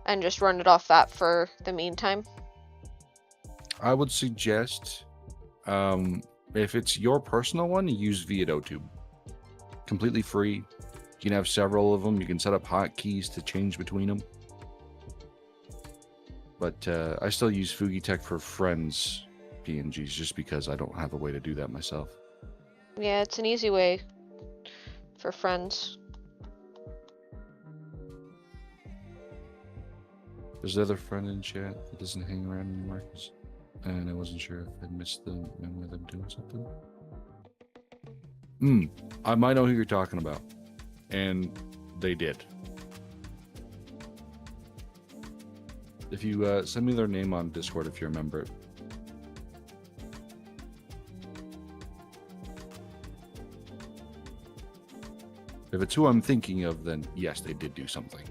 Speaker 1: and just run it off that for the meantime.
Speaker 2: I would suggest, if it's your personal one, use ViadoTube. Completely free. You can have several of them. You can set up hotkeys to change between them. But I still use Fugitech for friends PNGs just because I don't have a way to do that myself.
Speaker 1: Yeah, it's an easy way for friends.
Speaker 2: There's the other friend in chat that doesn't hang around anymore, and I wasn't sure if I missed them and were them doing something. I might know who you're talking about, and they did. If you send me their name on Discord if you remember it. If it's who I'm thinking of, then yes, they did do something.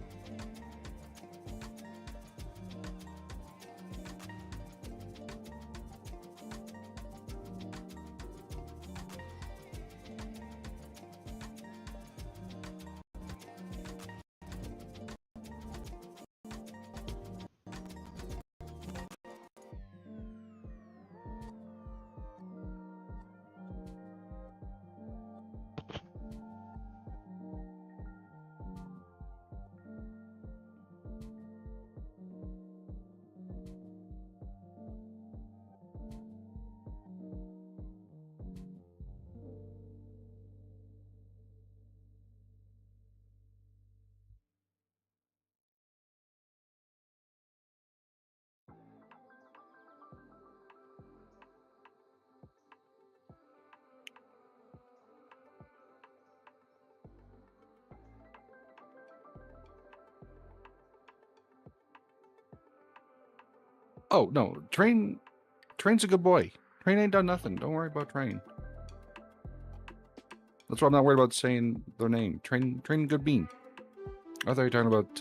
Speaker 2: Oh, no. Train's a good boy. Train ain't done nothing. Don't worry about Train. That's why I'm not worried about saying their name. Train good bean. I thought you were talking about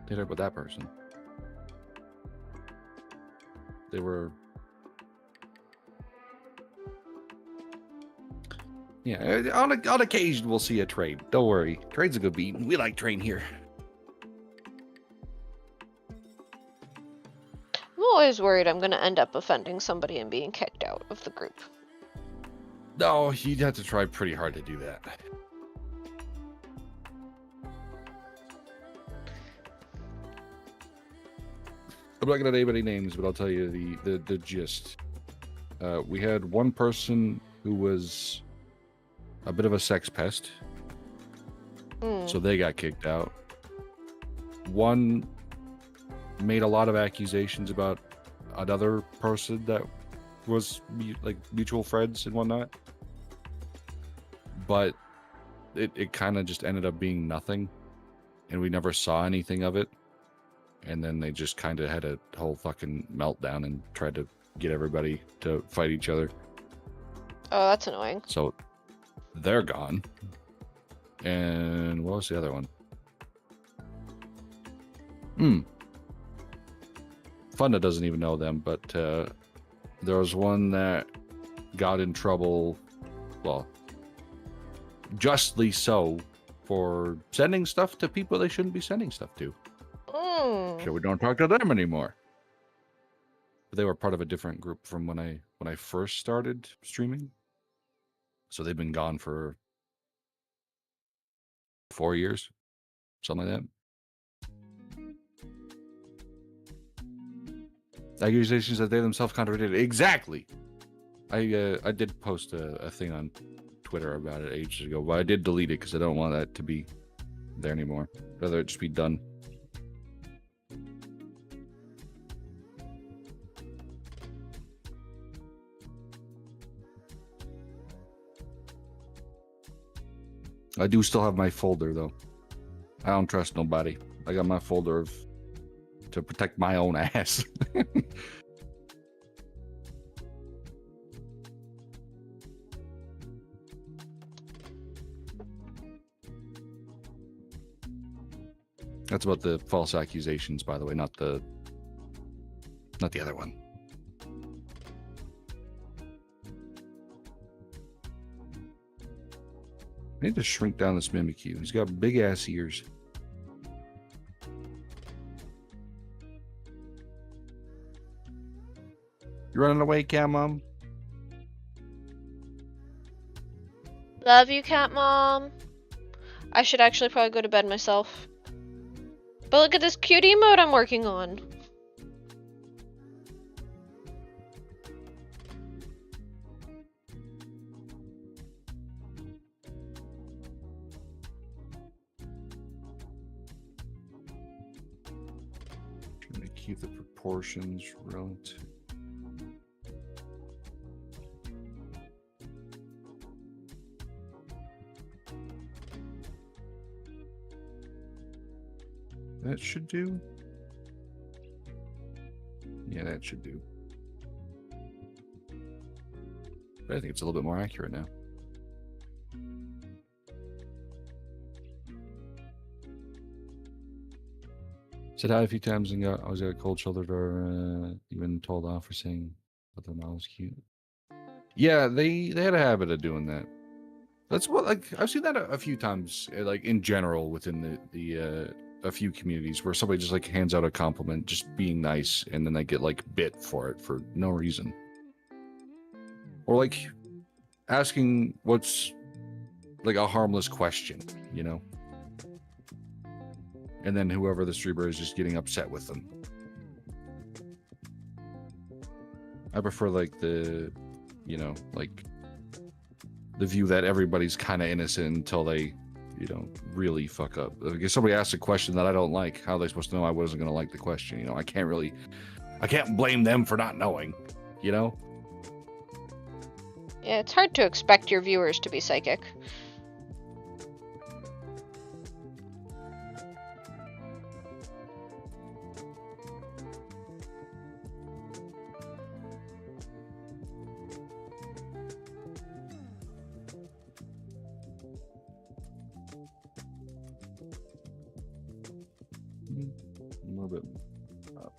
Speaker 2: did it about that person. They were Yeah, on occasion we'll see a trade. Don't worry, trade's a good beat. We like train here.
Speaker 1: I'm always worried I'm gonna end up offending somebody and being kicked out of the group.
Speaker 2: No, you'd have to try pretty hard to do that. I'm not gonna name any names, but I'll tell you the gist. We had one person who was a bit of a sex pest, so they got kicked out. One made a lot of accusations about another person that was like mutual friends and whatnot, but it kind of just ended up being nothing, and we never saw anything of it. And then they just kind of had a whole fucking meltdown and tried to get everybody to fight each other.
Speaker 1: Oh, that's annoying.
Speaker 2: So they're gone. And what was the other one? Funda doesn't even know them, but there was one that got in trouble, well, justly so, for sending stuff to people they shouldn't be sending stuff to. So we don't talk to them anymore. But they were part of a different group from when I first started streaming. So they've been gone for 4 years, something like that. Accusations that they themselves contradicted. Exactly. I did post a thing on Twitter about it ages ago, but I did delete it because I don't want that to be there anymore. I'd rather it just be done. I do still have my folder though. I don't trust nobody. I got my folder to protect my own ass. That's about the false accusations, by the way, not the other one. I need to shrink down this Mimikyu. He's got big ass ears. You running away, Cat Mom?
Speaker 1: Love you, Cat Mom. I should actually probably go to bed myself. But look at this cute emote I'm working on.
Speaker 2: Trying to keep the proportions relative. That should do. Yeah, that should do. But I think it's a little bit more accurate now. Said hi a few times and I was got a cold shoulder or even told off for saying that the model was cute. Yeah, they had a habit of doing that. That's what, like, I've seen that a few times, like in general within the a few communities where somebody just like hands out a compliment, just being nice, and then they get like bit for it for no reason, or like asking what's like a harmless question, you know, and then whoever the streamer is just getting upset with them. I prefer like the, you know, like the view that everybody's kind of innocent until they, you know, really fuck up. Like if somebody asks a question that I don't like, how are they supposed to know I wasn't going to like the question? You know, I can't blame them for not knowing, you know?
Speaker 1: Yeah, it's hard to expect your viewers to be psychic.
Speaker 2: A little bit up.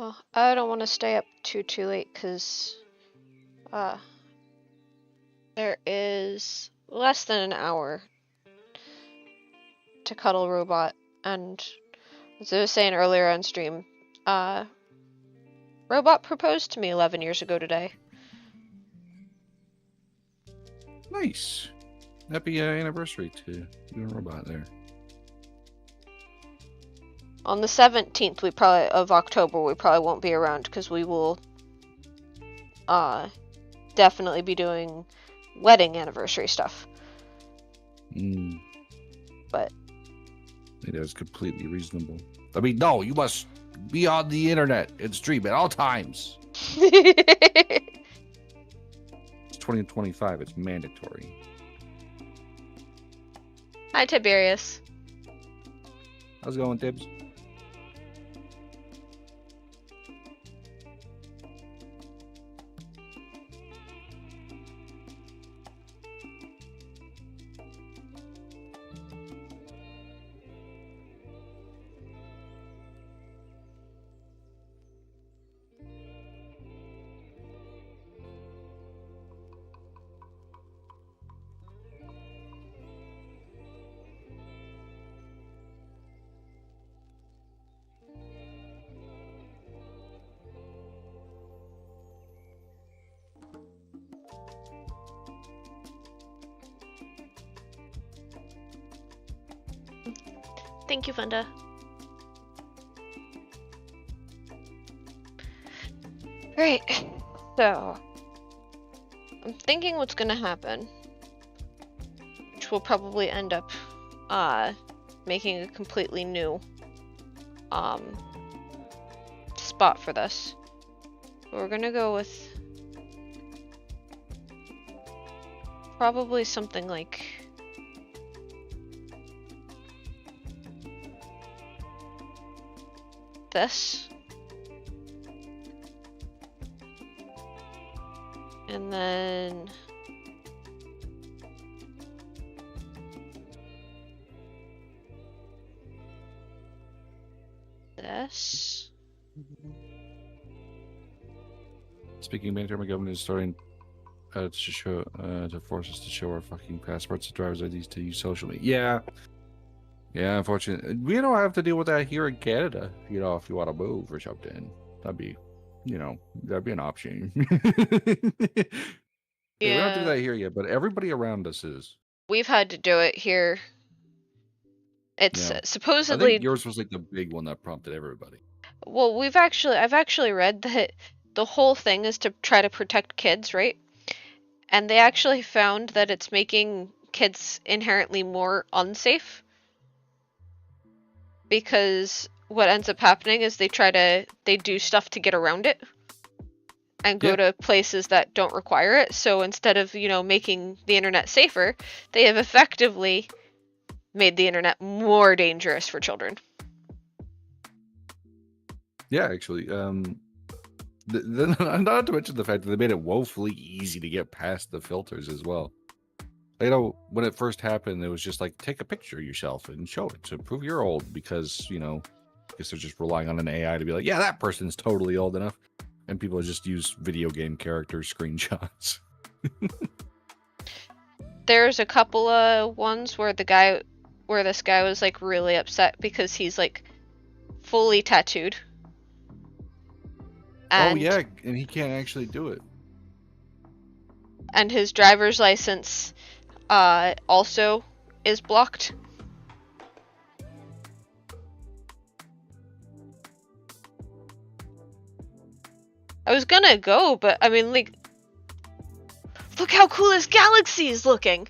Speaker 1: Well, I don't want to stay up too late because there is less than an hour to cuddle robot, and as I was saying earlier on stream, robot proposed to me 11 years ago today.
Speaker 2: Nice. Happy anniversary to you and Robot there.
Speaker 1: On the 17th of October, we probably won't be around because we will definitely be doing wedding anniversary stuff. But
Speaker 2: I think that's completely reasonable. I mean, no, you must be on the internet and stream at all times. It's 2025. It's mandatory.
Speaker 1: Hi, Tiberius.
Speaker 2: How's it going, Tibbs?
Speaker 1: Thank you, Funda. Great. So, I'm thinking what's gonna happen, which will probably end up making a completely new spot for this. We're gonna go with probably something like this. And then this.
Speaker 2: Speaking of mandatory, my government is starting to show to force us to show our fucking passports and driver's IDs to use social media. Yeah, unfortunately, we don't have to deal with that here in Canada. You know, if you want to move or something, that'd be, that'd be an option. We don't do that here yet, but everybody around us is.
Speaker 1: We've had to do it here. It's supposedly.
Speaker 2: I think yours was like the big one that prompted everybody.
Speaker 1: Well, I've actually read that the whole thing is to try to protect kids, right? And they actually found that it's making kids inherently more unsafe. Because what ends up happening is they do stuff to get around it. And go to places that don't require it. So instead of, making the internet safer, they have effectively made the internet more dangerous for children.
Speaker 2: Yeah, actually. Not to mention the fact that they made it woefully easy to get past the filters as well. When it first happened, it was just like, take a picture of yourself and show it to prove you're old because, I guess they're just relying on an AI to be like, yeah, that person's totally old enough. And people just use video game character screenshots.
Speaker 1: There's a couple of ones where this guy was like really upset because he's like fully tattooed.
Speaker 2: And he can't actually do it.
Speaker 1: And his driver's license also is blocked. I was gonna go, but I mean, like, look how cool this galaxy is looking!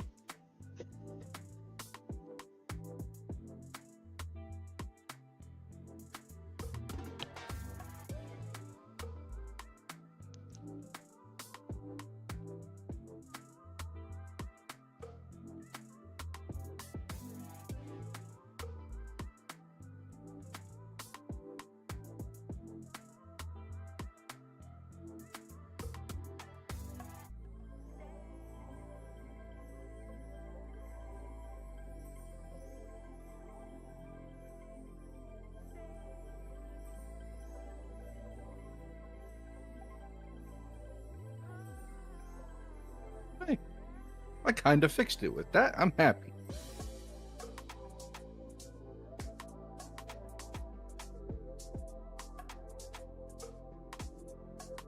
Speaker 2: I kind of fixed it with that. I'm happy.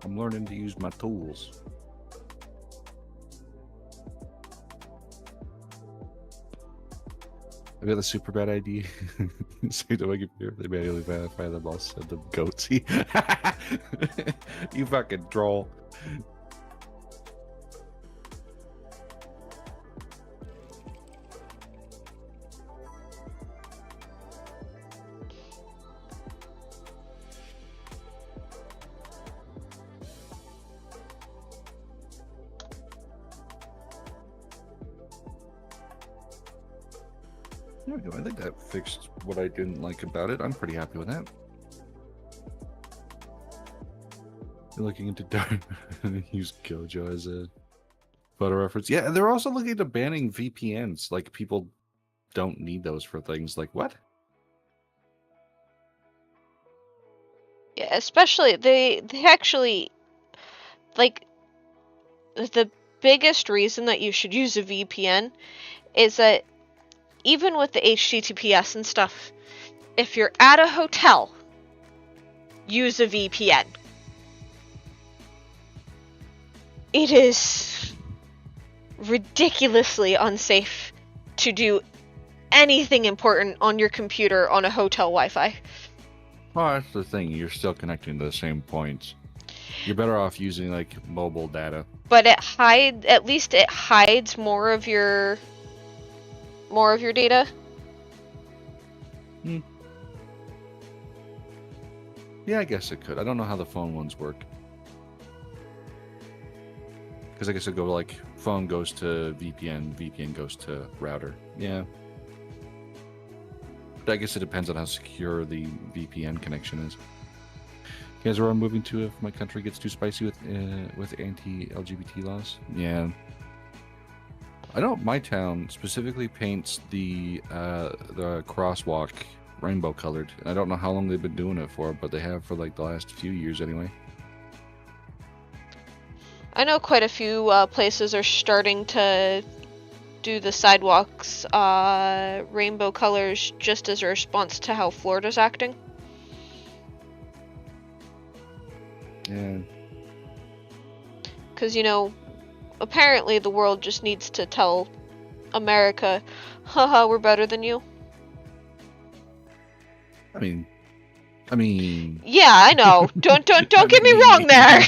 Speaker 2: I'm learning to use my tools. I got a super bad idea. Say to my computer, they manually verify them all, send them goats. You fucking troll. There we go. I think that fixed what I didn't like about it. I'm pretty happy with that. They're looking into dark use Gojo as a photo reference. Yeah, they're also looking into banning VPNs. Like, people don't need those for things like what?
Speaker 1: Yeah, especially they actually, like, the biggest reason that you should use a VPN is that even with the HTTPS and stuff, if you're at a hotel, use a VPN. It is ridiculously unsafe to do anything important on your computer on a hotel Wi-Fi.
Speaker 2: Well, that's the thing. You're still connecting to the same points. You're better off using like mobile data.
Speaker 1: But at least it hides more of your data.
Speaker 2: Yeah, I guess it could. I don't know how the phone ones work. Because I guess it go like phone goes to VPN, VPN goes to router. Yeah. But I guess it depends on how secure the VPN connection is. Guys, where I'm moving to if my country gets too spicy with anti-LGBT laws. Yeah. I know my town specifically paints the crosswalk rainbow colored. I don't know how long they've been doing it for, but they have for like the last few years anyway.
Speaker 1: I know quite a few places are starting to do the sidewalks rainbow colors just as a response to how Florida's acting.
Speaker 2: Yeah.
Speaker 1: Because, you know, apparently the world just needs to tell America, haha, we're better than you.
Speaker 2: I mean.
Speaker 1: Yeah, I know. Don't get me wrong there.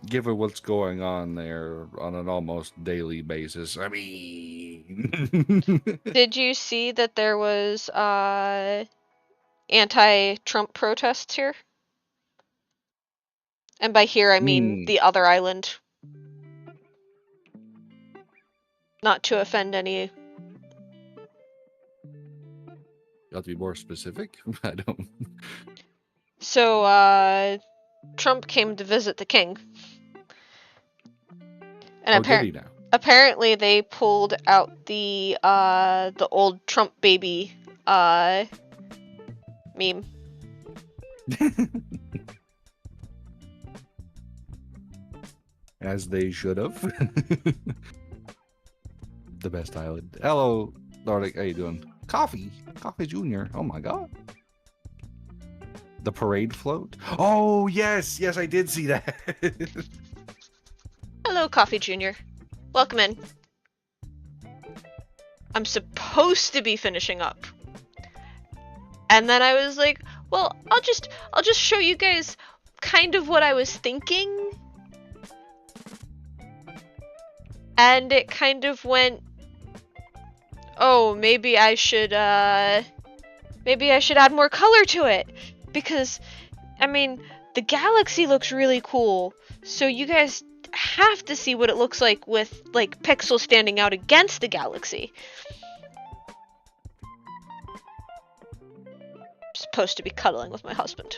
Speaker 2: Given what's going on there on an almost daily basis, I mean.
Speaker 1: Did you see that there was anti-Trump protests here? And by here I mean the other island. Not to offend any.
Speaker 2: You have to be more specific? I don't.
Speaker 1: So, Trump came to visit the king. And
Speaker 2: did he now?
Speaker 1: Apparently they pulled out the old Trump baby meme.
Speaker 2: As they should have. The best island. Hello, Nordic. How you doing? Coffee Junior. Oh my god. The parade float. Oh yes, I did see that.
Speaker 1: Hello, Coffee Junior. Welcome in. I'm supposed to be finishing up. And then I was like, well, I'll just show you guys kind of what I was thinking. And it kind of went, oh, maybe I should add more color to it. Because, I mean, the galaxy looks really cool. So you guys have to see what it looks like with, like, pixels standing out against the galaxy. I'm supposed to be cuddling with my husband.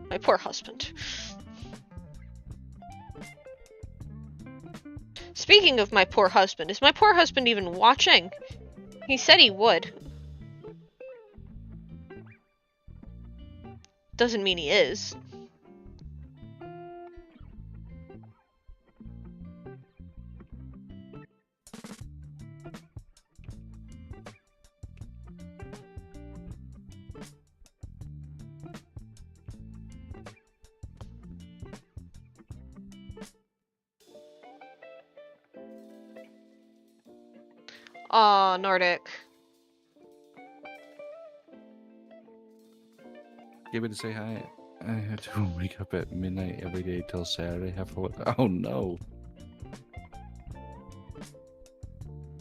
Speaker 1: My poor husband. Speaking of my poor husband, is my poor husband even watching? He said he would. Doesn't mean he is. Aw, Nordic.
Speaker 2: Give it to say hi. I had to wake up at midnight every day till Saturday. Oh no.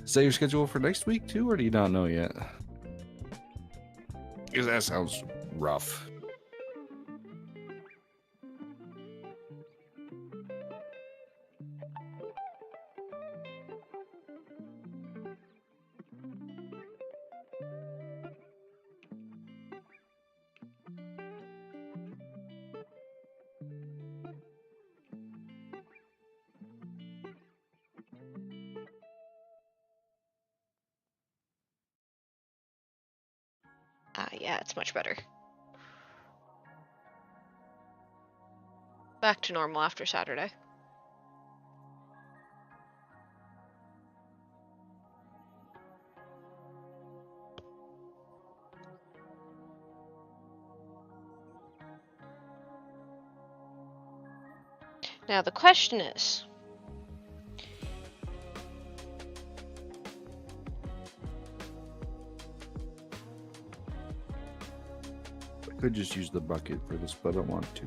Speaker 2: Is that your schedule for next week too, or do you not know yet? Because that sounds rough.
Speaker 1: Yeah, it's much better. Back to normal after Saturday. Now the question is,
Speaker 2: I could just use the bucket for this, but I don't want to.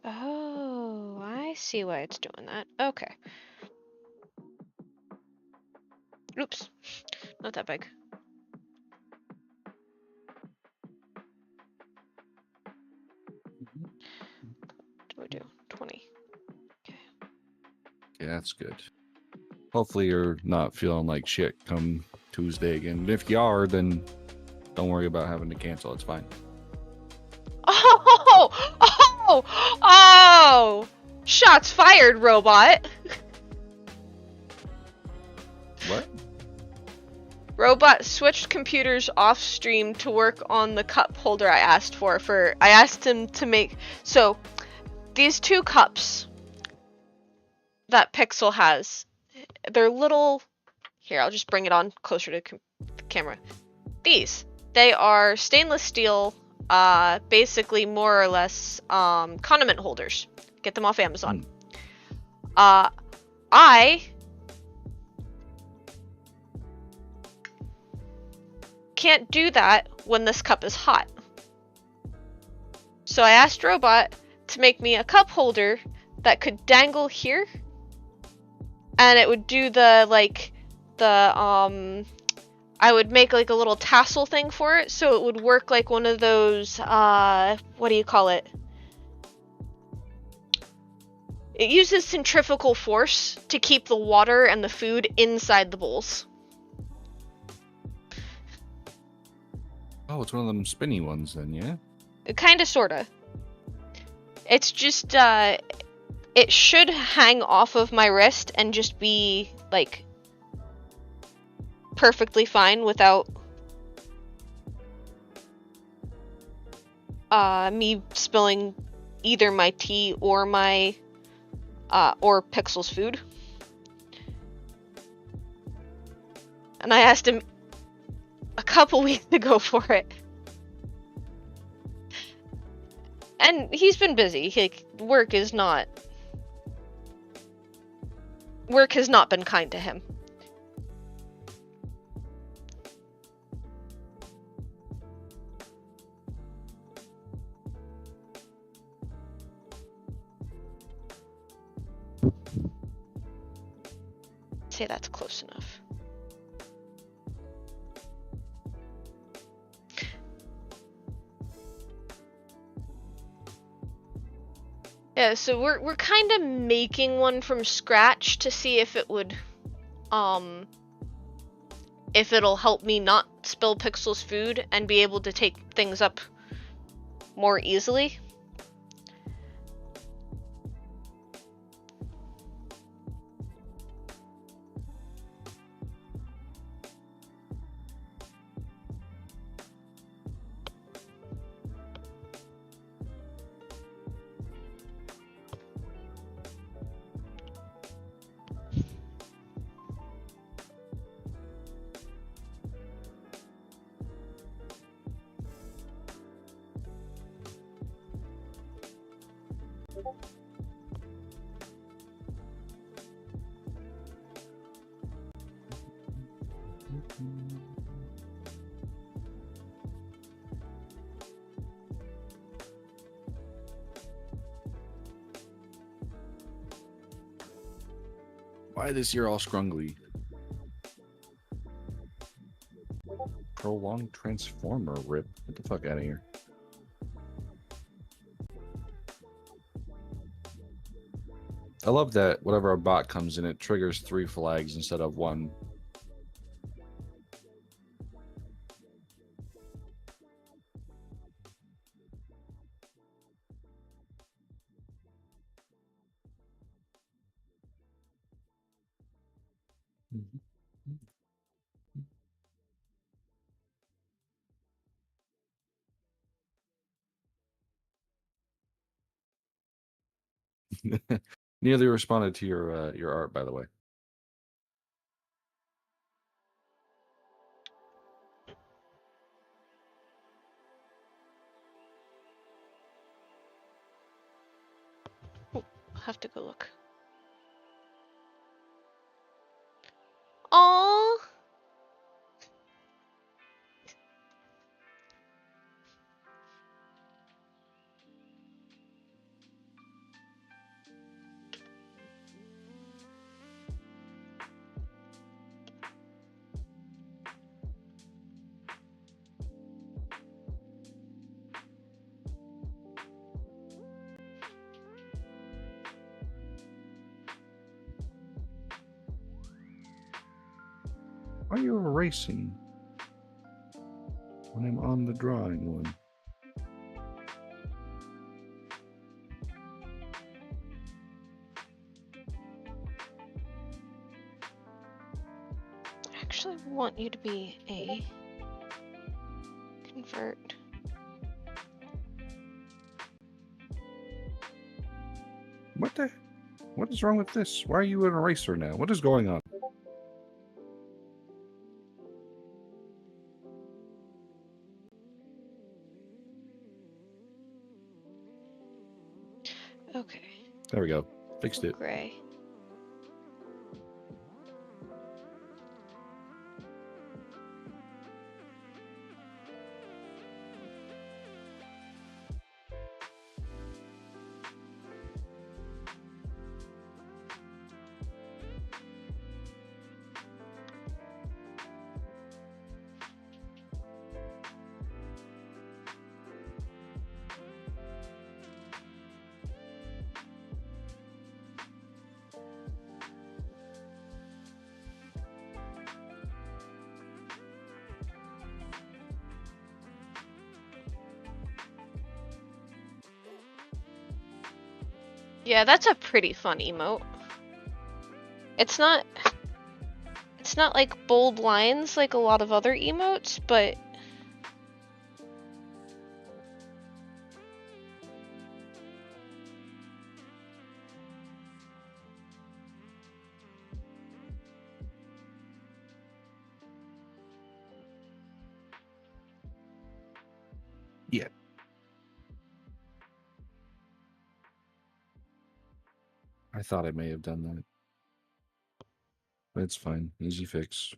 Speaker 2: oh, I see why it's doing that. Okay. Oops, not that big. What do we do? 20. Yeah, that's good. Hopefully you're not feeling like shit come Tuesday again. If you are, then don't worry about having to cancel. It's fine.
Speaker 1: Oh! Oh! Oh! Shots fired, robot!
Speaker 2: What?
Speaker 1: Robot switched computers off stream to work on the cup holder I asked for. I asked him to make... So, these two cups that Pixel has, they're little... Here, I'll just bring it on closer to the camera. They are stainless steel, basically more or less condiment holders. Get them off Amazon. I can't do that when this cup is hot. So I asked Robot to make me a cup holder that could dangle here, and it would do I would make like a little tassel thing for it, so it would work like one of those, what do you call it? It uses centrifugal force to keep the water and the food inside the bowls.
Speaker 2: Oh, it's one of them spinny ones then, yeah?
Speaker 1: Kinda, sorta. It's just, it should hang off of my wrist and just be, like, perfectly fine without me spilling either my tea or my or Pixel's food. And I asked him a couple weeks ago for it. And he's been busy. Work has not been kind to him. say that's close enough. Yeah, so we're kind of making one from scratch to see if it would, if it'll help me not spill Pixel's food and be able to take things up more easily.
Speaker 2: Why this year all scrungly? Prolonged transformer rip. Get the fuck out of here. I love that whatever a bot comes in, it triggers 3 flags instead of 1. Nearly responded to your art, by the way.
Speaker 1: I'll have to go look. Aww.
Speaker 2: Why are you erasing when I'm on the drawing one?
Speaker 1: I actually want you to be a convert.
Speaker 2: What is wrong with this? Why are you an eraser now? What is going on?
Speaker 1: Okay.
Speaker 2: There we go. Fixed it.
Speaker 1: Gray. Yeah, that's a pretty fun emote. It's not like bold lines like a lot of other emotes, but
Speaker 2: Yeah. I thought I may have done that. But it's fine. Easy fix.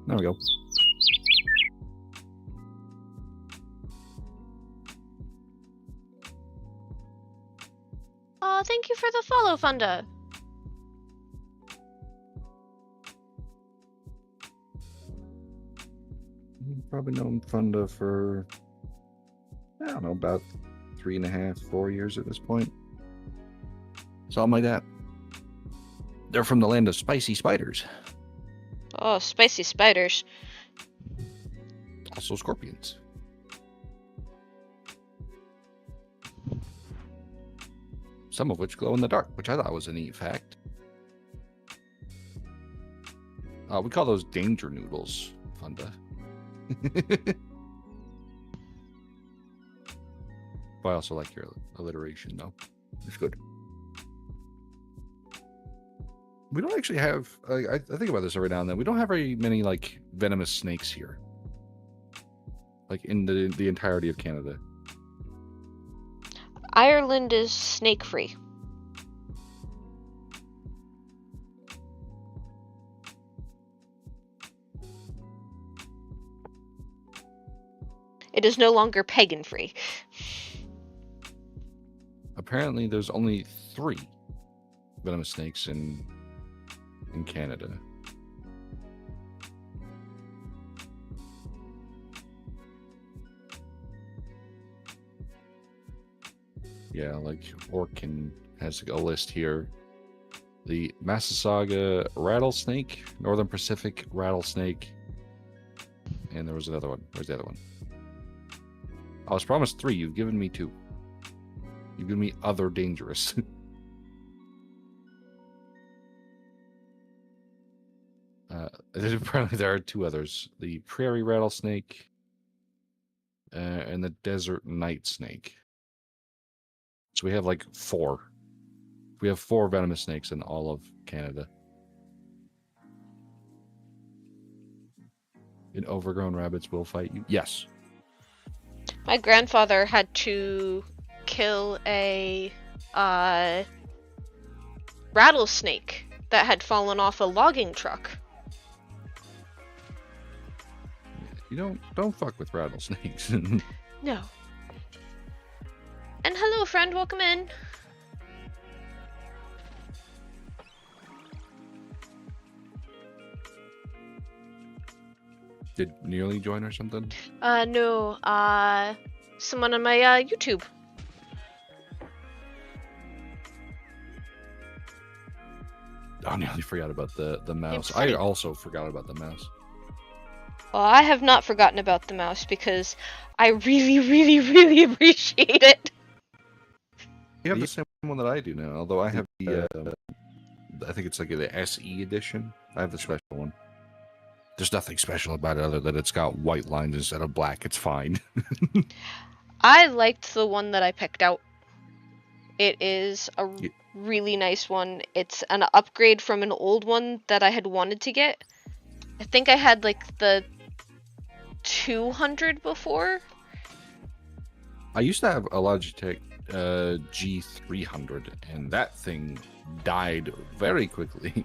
Speaker 2: There we go.
Speaker 1: Oh, thank you for the follow, Funda.
Speaker 2: You've probably known Funda for, I don't know, about 3.5, 4 years at this point. Something like that. They're from the land of spicy spiders.
Speaker 1: Oh, spicy spiders.
Speaker 2: Also scorpions. Some of which glow in the dark, which I thought was a neat fact. We call those danger noodles, Funda. But I also like your alliteration, though. It's good. We don't actually have, I think about this every now and then, we don't have very many, like, venomous snakes here. Like, in the entirety of Canada.
Speaker 1: Ireland is snake-free. It is no longer pagan-free.
Speaker 2: Apparently, there's only 3 venomous snakes in Canada. Yeah, like Orkin has a list here. The Massasauga rattlesnake, Northern Pacific rattlesnake, and there was another one. Where's the other one? I was promised 3. You've given me 2. You've given me other dangerous. Apparently there are 2 others. The prairie rattlesnake and the desert night snake. So we have like 4. We have 4 venomous snakes in all of Canada. And overgrown rabbits will fight you? Yes.
Speaker 1: My grandfather had to kill a rattlesnake that had fallen off a logging truck.
Speaker 2: You don't fuck with rattlesnakes.
Speaker 1: No. And hello, friend. Welcome in.
Speaker 2: Did Nearly join or something?
Speaker 1: No. Someone on my YouTube.
Speaker 2: I nearly forgot about the mouse. I also forgot about the mouse.
Speaker 1: Well, I have not forgotten about the mouse because I really, really, really appreciate it.
Speaker 2: You have the same one that I do now, although I have the, I think it's like the SE edition. I have the special one. There's nothing special about it other than it's got white lines instead of black. It's fine.
Speaker 1: I liked the one that I picked out. It is a really nice one. It's an upgrade from an old one that I had wanted to get. I think I had like the 200 before.
Speaker 2: I used to have a Logitech G300, and that thing died very quickly.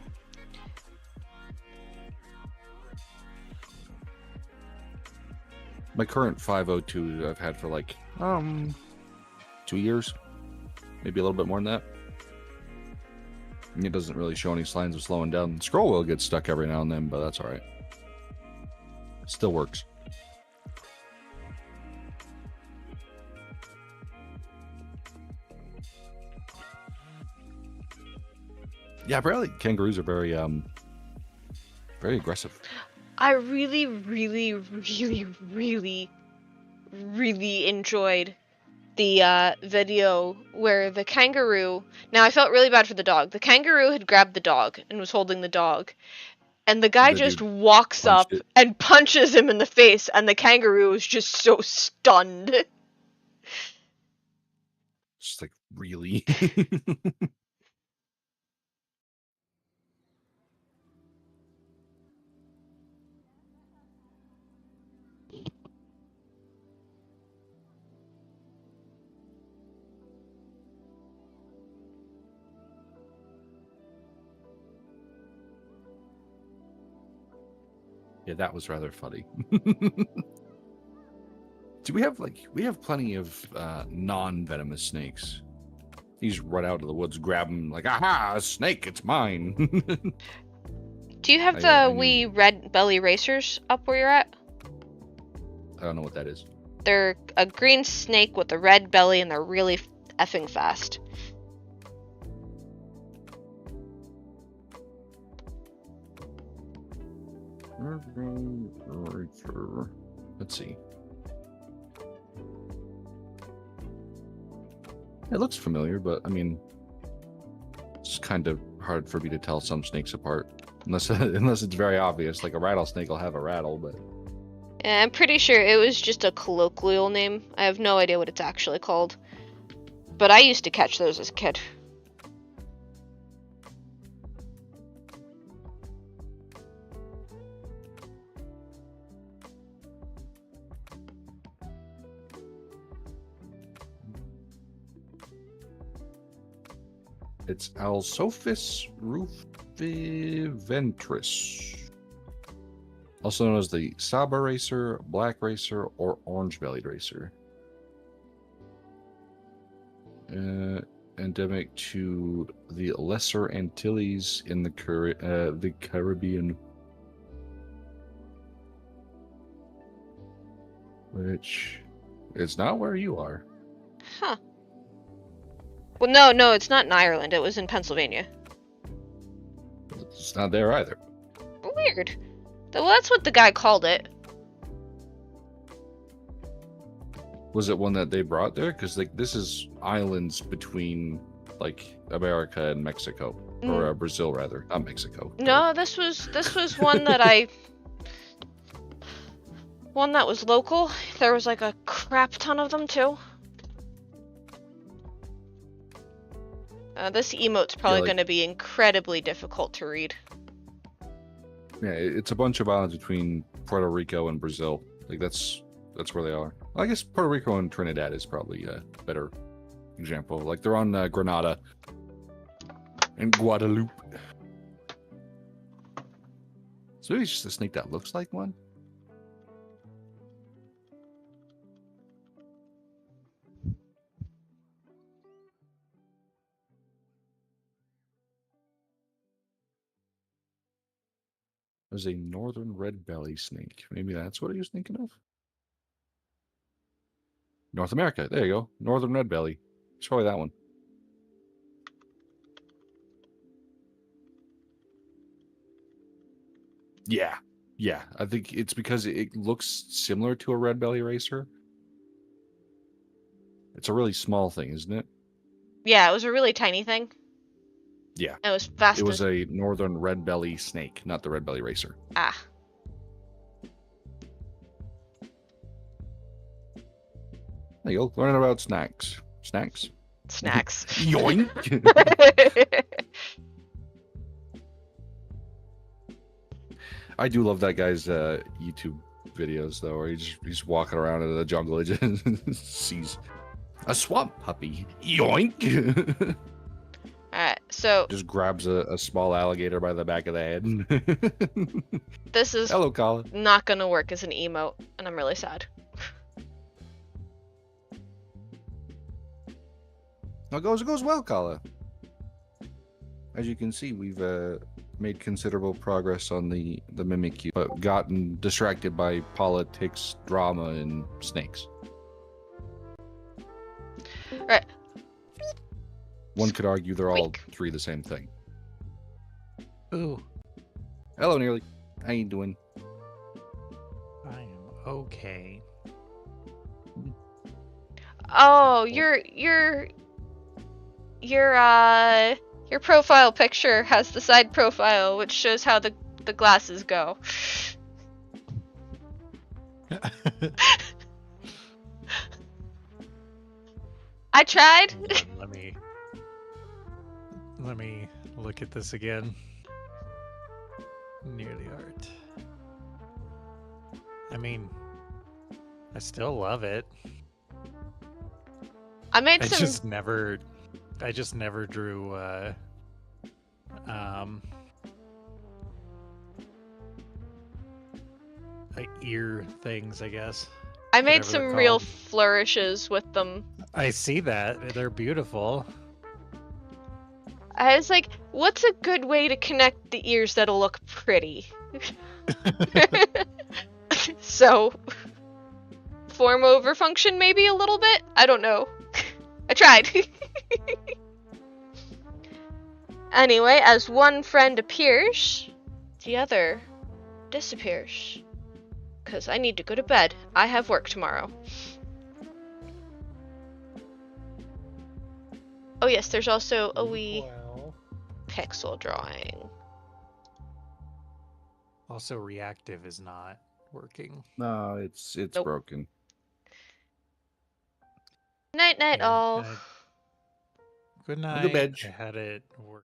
Speaker 2: My current 502 I've had for like 2 years, maybe a little bit more than that. And it doesn't really show any signs of slowing down. The scroll wheel gets stuck every now and then, but that's all right. Still works. Yeah, apparently kangaroos are very aggressive.
Speaker 1: I really, really, really, really, really enjoyed the video where the kangaroo... Now, I felt really bad for the dog. The kangaroo had grabbed the dog and was holding the dog. And the guy just walks up and punches him in the face, and the kangaroo is just so stunned.
Speaker 2: Just like, really? Yeah, that was rather funny. Do we have plenty of non-venomous snakes? You just run out of the woods, grab them like, aha, a snake, it's mine.
Speaker 1: Do you have the wee red belly racers up where you're at?
Speaker 2: I don't know what that is.
Speaker 1: They're a green snake with a red belly, and they're really effing fast.
Speaker 2: Let's see. It looks familiar, but I mean, it's kind of hard for me to tell some snakes apart, unless it's very obvious. Like a rattlesnake will have a rattle, but
Speaker 1: Yeah, I'm pretty sure it was just a colloquial name. I have no idea what it's actually called. But I used to catch those as a kid.
Speaker 2: it's Alsophis rufiventris, also known as the Saba racer, black racer, or orange-bellied racer. Endemic to the Lesser Antilles in the Caribbean, which is not where you are.
Speaker 1: Huh. Well, no, it's not in Ireland. It was in Pennsylvania.
Speaker 2: It's not there either.
Speaker 1: Weird. Well, that's what the guy called it.
Speaker 2: Was it one that they brought there? Because like this is islands between like America and Mexico, or Brazil rather, not Mexico.
Speaker 1: No, this was one that one that was local. There was like a crap ton of them too. This emote's probably going to be incredibly difficult to read.
Speaker 2: Yeah, it's a bunch of islands between Puerto Rico and Brazil. Like that's where they are. Well, I guess Puerto Rico and Trinidad is probably a better example. Like they're on Grenada and Guadeloupe. So maybe it's just a snake that looks like one. There's a northern red belly snake. Maybe that's what he was thinking of. North America. There you go. Northern red belly. It's probably that one. Yeah. Yeah. I think it's because it looks similar to a red belly racer. It's a really small thing, isn't it?
Speaker 1: Yeah, it was a really tiny thing.
Speaker 2: Yeah.
Speaker 1: It was fast.
Speaker 2: It was a northern red belly snake, not the red belly racer.
Speaker 1: Ah.
Speaker 2: There you go. Learning about snacks. Snacks?
Speaker 1: Snacks.
Speaker 2: Yoink! I do love that guy's YouTube videos, though, where he's walking around in the jungle and just sees a swamp puppy. Yoink!
Speaker 1: Alright, so...
Speaker 2: Just grabs a small alligator by the back of the head.
Speaker 1: This is
Speaker 2: Hello, Colin.
Speaker 1: Not gonna work as an emote, and I'm really sad.
Speaker 2: It goes well, Kala. As you can see, we've made considerable progress on the Mimikyu, but gotten distracted by politics, drama, and snakes.
Speaker 1: Right.
Speaker 2: One could argue they're all three the same thing.
Speaker 3: Ooh.
Speaker 2: Hello, Nearly. How you doing?
Speaker 3: I am okay.
Speaker 1: Oh, your profile picture has the side profile, which shows how the glasses go. I tried.
Speaker 3: Let me look at this again. Near the art. I mean, I still love it. I just never drew ear things, I guess.
Speaker 1: I made
Speaker 3: Whatever they're
Speaker 1: some real
Speaker 3: called.
Speaker 1: flourishes with them.
Speaker 3: I see that. They're beautiful.
Speaker 1: I was like, what's a good way to connect the ears that'll look pretty? So, form over function maybe a little bit? I don't know. I tried. Anyway, as one friend appears, the other disappears. Because I need to go to bed. I have work tomorrow. Oh yes, there's also a wee
Speaker 3: Well.
Speaker 1: pixel drawing.
Speaker 3: Also, reactive is not working.
Speaker 2: No, it's
Speaker 1: Nope.
Speaker 2: broken.
Speaker 1: Night night
Speaker 3: Yeah,
Speaker 1: all.
Speaker 3: Good
Speaker 2: Go to
Speaker 3: night.
Speaker 2: bed.
Speaker 3: I had it work.